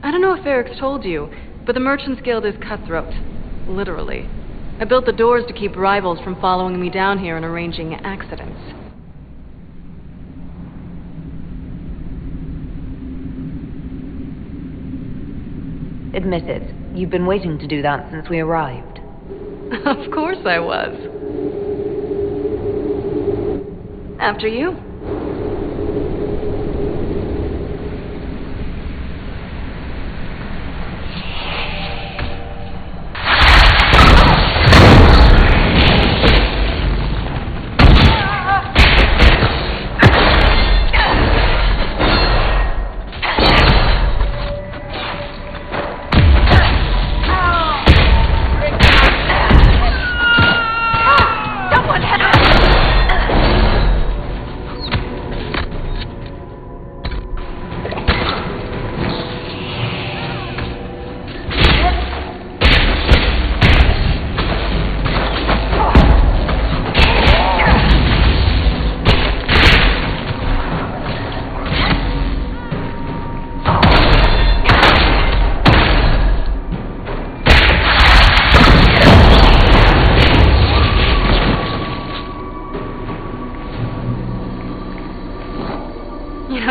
I don't know if Eric's told you, but the Merchants Guild is cutthroat. Literally. I built the doors to keep rivals from following me down here and arranging accidents. Admit it, you've been waiting to do that since we arrived. Of course I was. After you.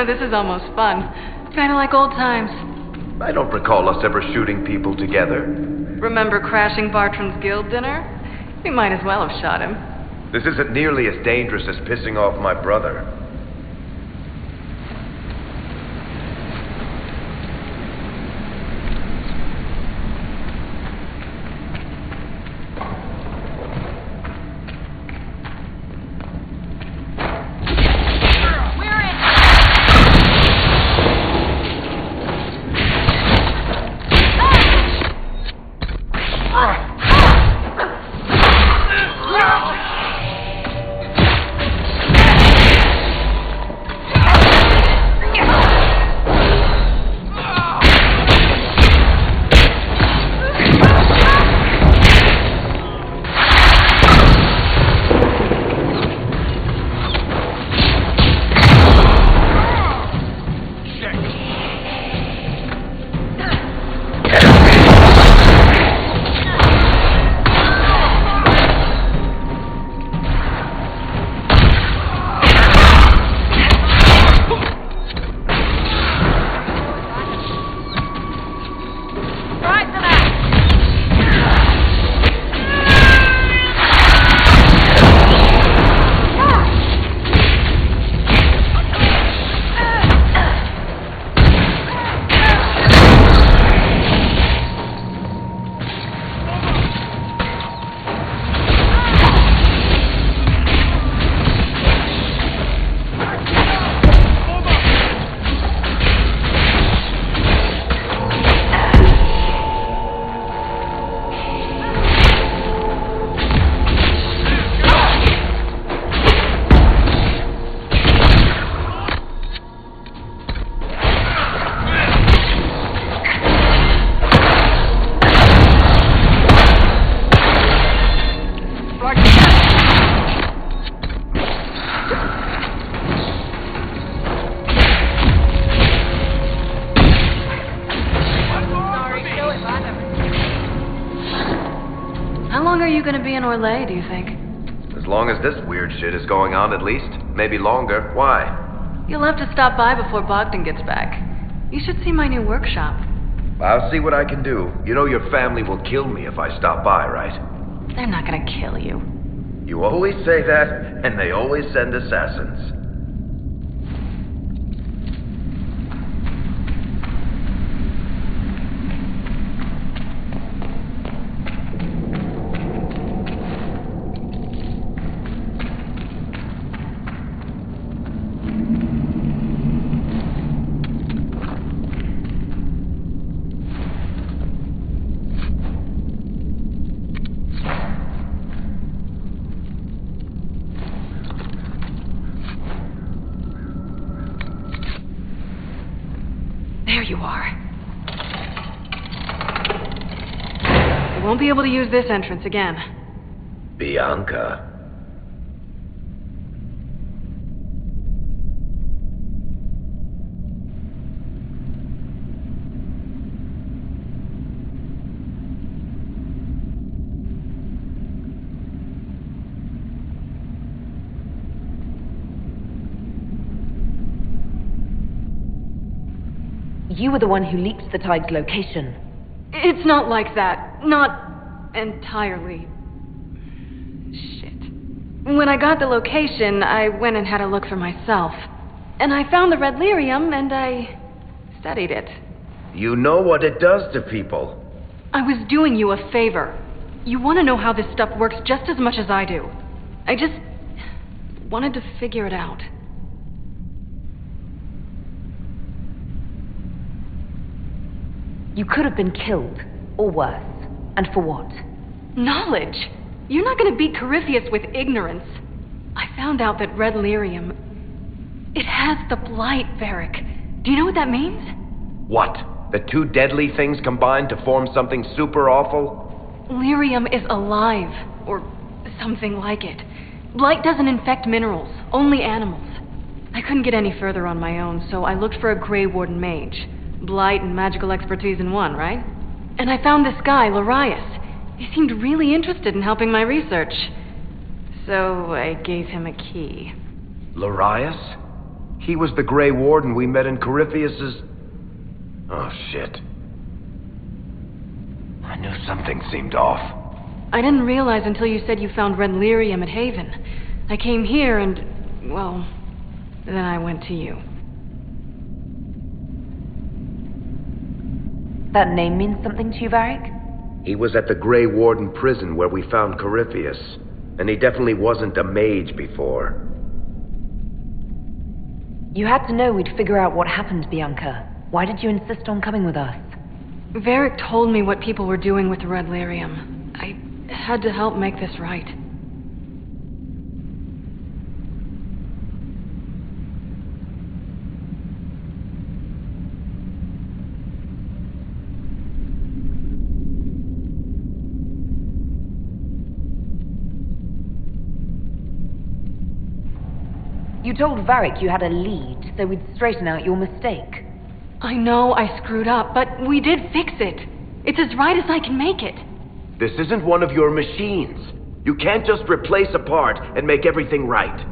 This is almost fun. Kinda like old times. I don't recall us ever shooting people together. Remember crashing Bartram's guild dinner? We might as well have shot him. This isn't nearly as dangerous as pissing off my brother. In Orlais, do you think? As long as this weird shit is going on, at least. Maybe longer. Why? You'll have to stop by before Bogdan gets back. You should see my new workshop. I'll see what I can do. You know your family will kill me if I stop by, right? They're not gonna kill you. You always say that, and they always send assassins. There you are. I won't be able to use this entrance again. Bianca. You were the one who leaked the Tide's location. It's not like that. Not entirely. Shit. When I got the location, I went and had a look for myself. And I found the red lyrium, and I studied it. You know what it does to people. I was doing you a favor. You want to know how this stuff works just as much as I do. I just wanted to figure it out. You could have been killed, or worse. And for what? Knowledge! You're not going to beat Corypheus with ignorance. I found out that red lyrium... It has the blight, Varric. Do you know what that means? What? The two deadly things combined to form something super awful? Lyrium is alive, or something like it. Blight doesn't infect minerals, only animals. I couldn't get any further on my own, so I looked for a Grey Warden mage. Blight and magical expertise in one, right? And I found this guy, Larius. He seemed really interested in helping my research. So I gave him a key. Larius? He was the Grey Warden we met in Corypheus's... Oh, shit. I knew something seemed off. I didn't realize until you said you found red lyrium at Haven. I came here and, well, then I went to you. That name means something to you, Varric? He was at the Grey Warden prison where we found Corypheus. And he definitely wasn't a mage before. You had to know we'd figure out what happened, Bianca. Why did you insist on coming with us? Varric told me what people were doing with the red lyrium. I had to help make this right. You told Varric you had a lead, so we'd straighten out your mistake. I know I screwed up, but we did fix it. It's as right as I can make it. This isn't one of your machines. You can't just replace a part and make everything right.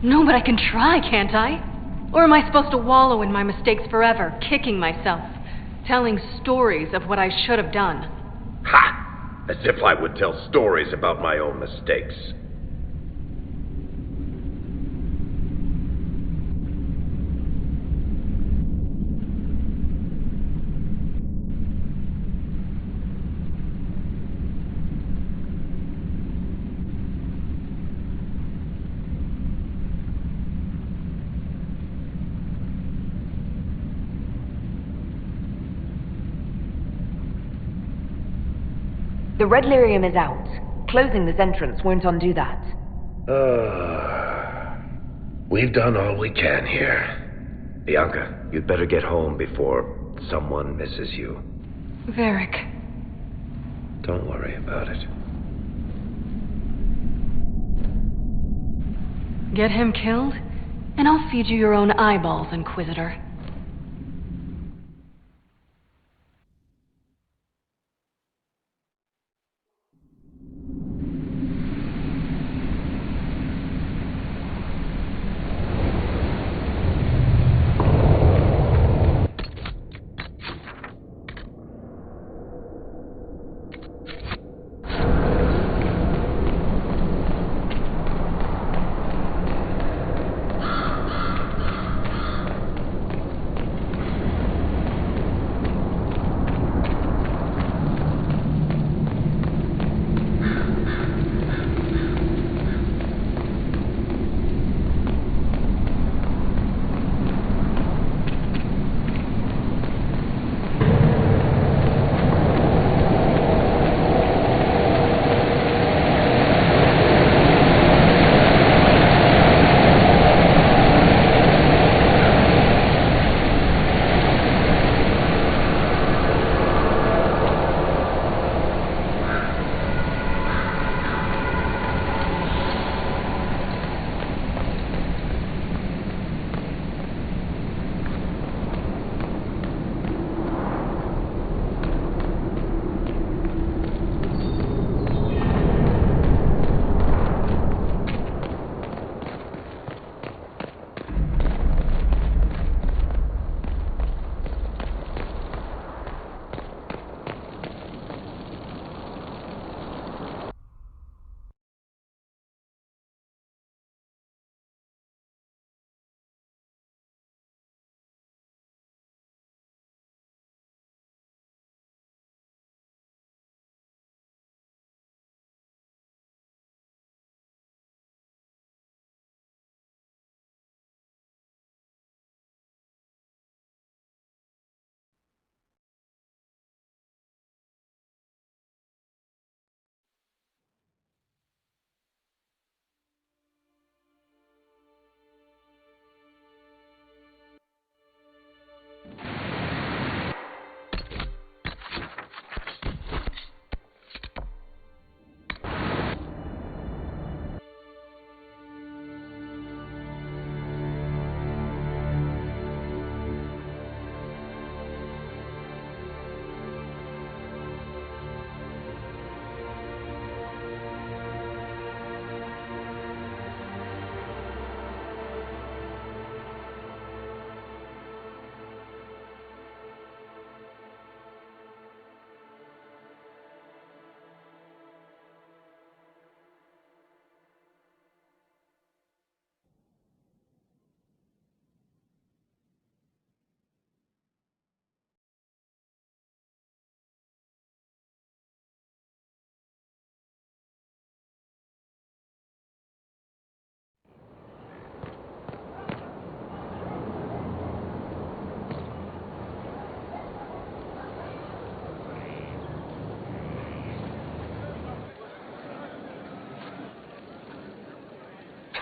No, but I can try, can't I? Or am I supposed to wallow in my mistakes forever, kicking myself, telling stories of what I should have done? Ha! As if I would tell stories about my own mistakes. The red lyrium is out. Closing this entrance won't undo that. We've done all we can here. Bianca, you'd better get home before someone misses you. Varric. Don't worry about it. Get him killed, and I'll feed you your own eyeballs, Inquisitor.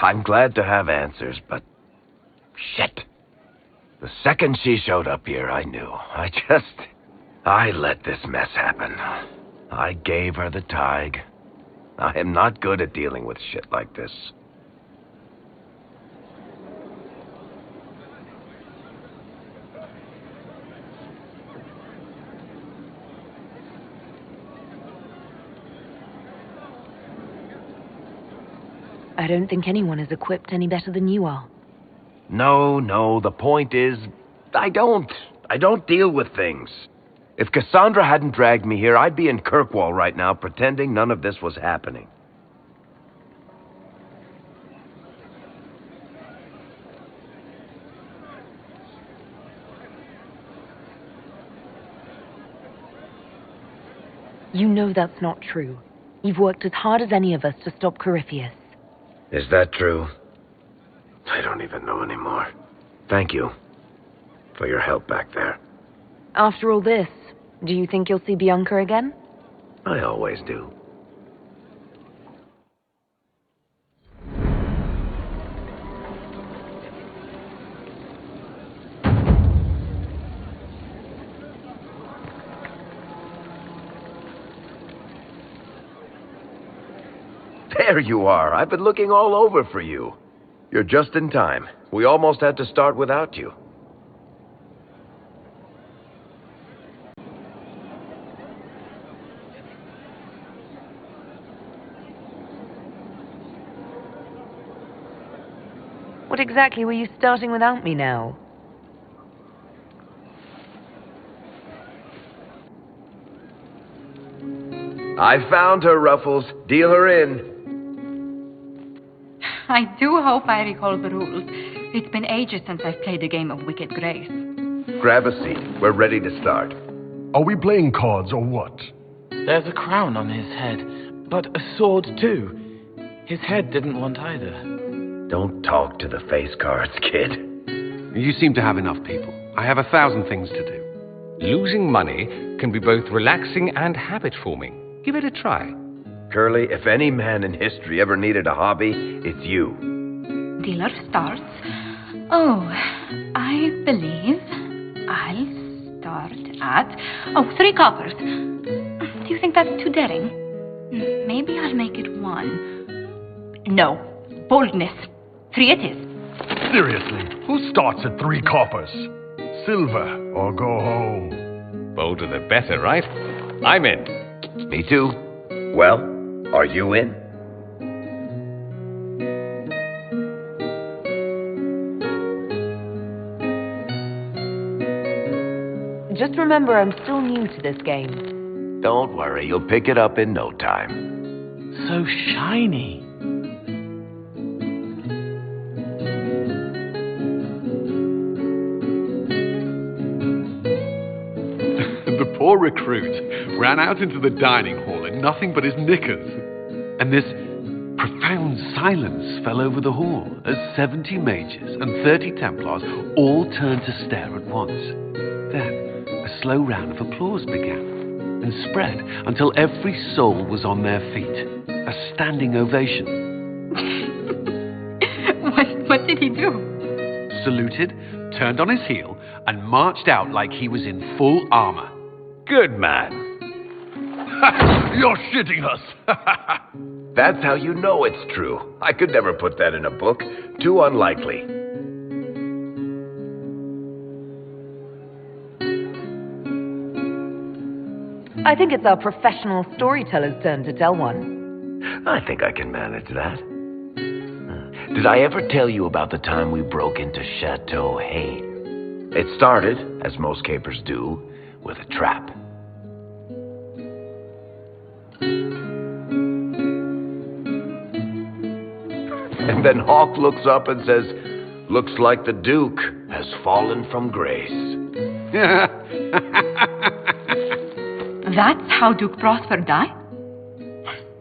I'm glad to have answers, but... shit. The second she showed up here, I knew. I let this mess happen. I gave her the tag. I am not good at dealing with shit like this. I don't think anyone is equipped any better than you are. No, the point is, I don't deal with things. If Cassandra hadn't dragged me here, I'd be in Kirkwall right now pretending none of this was happening. You know that's not true. You've worked as hard as any of us to stop Corypheus. Is that true? I don't even know anymore. Thank you for your help back there. After all this, do you think you'll see Bianca again? I always do. There you are. I've been looking all over for you. You're just in time. We almost had to start without you. What exactly were you starting without me now? I found her, Ruffles. Deal her in. I do hope I recall the rules. It's been ages since I've played a game of Wicked Grace. Grab a seat. We're ready to start. Are we playing cards or what? There's a crown on his head, but a sword too. His head didn't want either. Don't talk to the face cards, kid. You seem to have enough people. I have 1,000 things to do. Losing money can be both relaxing and habit-forming. Give it a try. Curly, if any man in history ever needed a hobby, it's you. Dealer starts. Oh, I believe I'll start at... 3 coppers. Do you think that's too daring? Maybe I'll make it 1. No. Boldness. 3 it is. Seriously, who starts at 3 coppers? Silver or go home? Bolder the better, right? I'm in. Me too. Well, are you in? Just remember, I'm still new to this game. Don't worry, you'll pick it up in no time. So shiny. The poor recruit ran out into the dining hall in nothing but his knickers. And this profound silence fell over the hall as 70 mages and 30 Templars all turned to stare at once. Then a slow round of applause began and spread until every soul was on their feet. A standing ovation. What did he do? Saluted, turned on his heel, and marched out like he was in full armor. Good man. You're shitting us. That's how you know it's true. I could never put that in a book. Too unlikely. I think it's our professional storyteller's turn to tell one. I think I can manage that. Did I ever tell you about the time we broke into Chateau Haine? It started, as most capers do, with a trap. And then Hawk looks up and says, "Looks like the Duke has fallen from grace." That's how Duke Prosper died?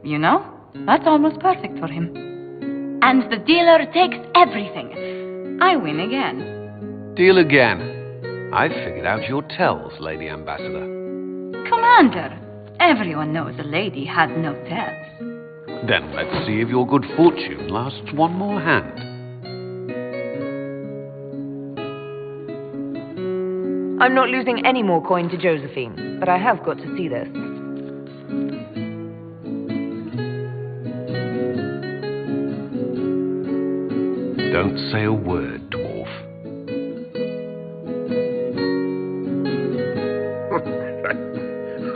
You know, that's almost perfect for him. And the dealer takes everything. I win again. Deal again. I've figured out your tells, Lady Ambassador. Commander, everyone knows a lady has no tells. Then let's see if your good fortune lasts one more hand. I'm not losing any more coin to Josephine, but I have got to see this. Don't say a word, dwarf.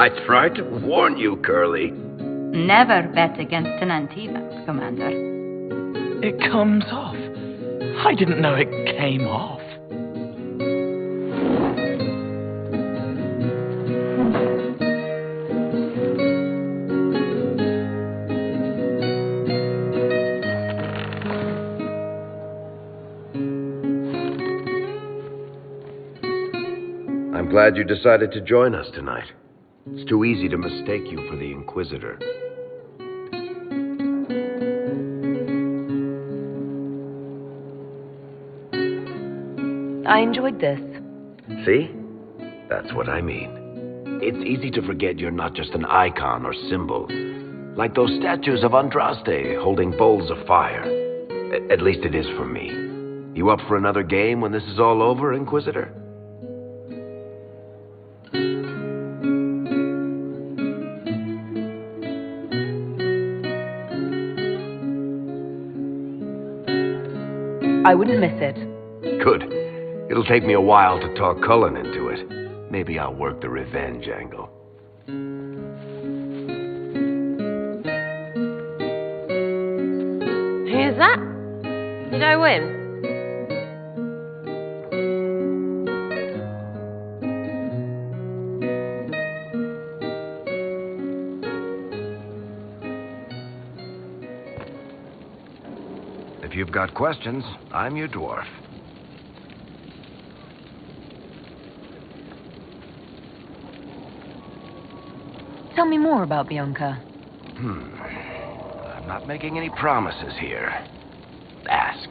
I tried to warn you, Curly. Never bet against an Antiva, Commander. It comes off. I didn't know it came off. I'm glad you decided to join us tonight. It's too easy to mistake you for the Inquisitor. I enjoyed this. See? That's what I mean. It's easy to forget you're not just an icon or symbol. Like those statues of Andraste holding bowls of fire. At least it is for me. You up for another game when this is all over, Inquisitor? I wouldn't miss it. Good. It'll take me a while to talk Cullen into it. Maybe I'll work the revenge angle. Here's that. Did I win? If you've got questions, I'm your dwarf. Tell me more about Bianca. I'm not making any promises here. Ask.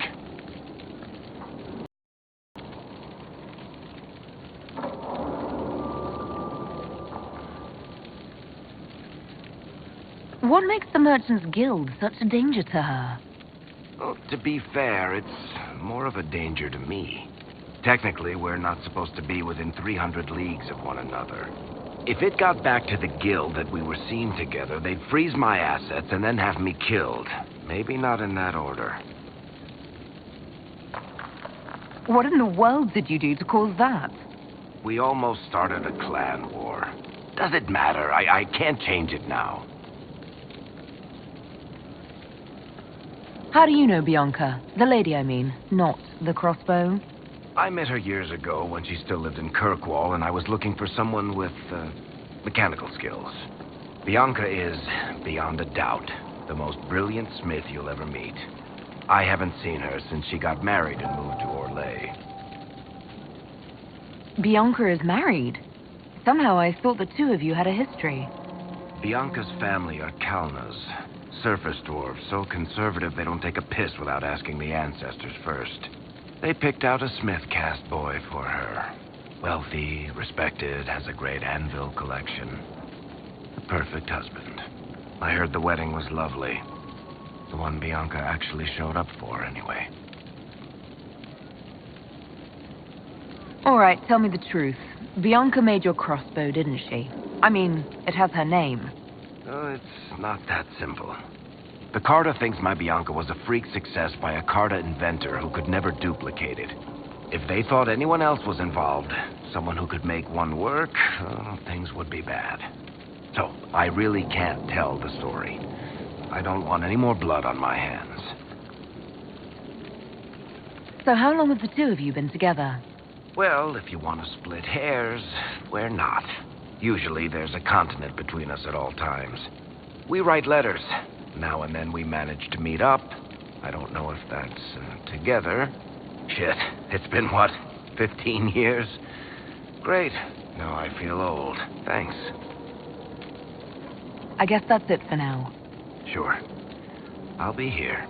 What makes the Merchants Guild such a danger to her? Well, to be fair, it's more of a danger to me. Technically, we're not supposed to be within 300 leagues of one another. If it got back to the guild that we were seen together, they'd freeze my assets and then have me killed. Maybe not in that order. What in the world did you do to cause that? We almost started a clan war. Does it matter? I can't change it now. How do you know Bianca? The lady, I mean, not the crossbow. I met her years ago when she still lived in Kirkwall, and I was looking for someone with mechanical skills. Bianca is, beyond a doubt, the most brilliant smith you'll ever meet. I haven't seen her since she got married and moved to Orlais. Bianca is married. Somehow I thought the two of you had a history. Bianca's family are Kalnas, surface dwarves, so conservative they don't take a piss without asking the ancestors first. They picked out a smith caste boy for her. Wealthy, respected, has a great anvil collection. The perfect husband. I heard the wedding was lovely. The one Bianca actually showed up for, anyway. All right, tell me the truth. Bianca made your crossbow, didn't she? I mean, it has her name. Oh, it's not that simple. The Carta thinks my Bianca was a freak success by a Carta inventor who could never duplicate it. If they thought anyone else was involved, someone who could make one work, things would be bad. So, I really can't tell the story. I don't want any more blood on my hands. So how long have the two of you been together? Well, if you want to split hairs, we're not. Usually there's a continent between us at all times. We write letters. Now and then we manage to meet up. I don't know if that's together. Shit, it's been what, 15 years? Great. Now I feel old. Thanks. I guess that's it for now. Sure. I'll be here.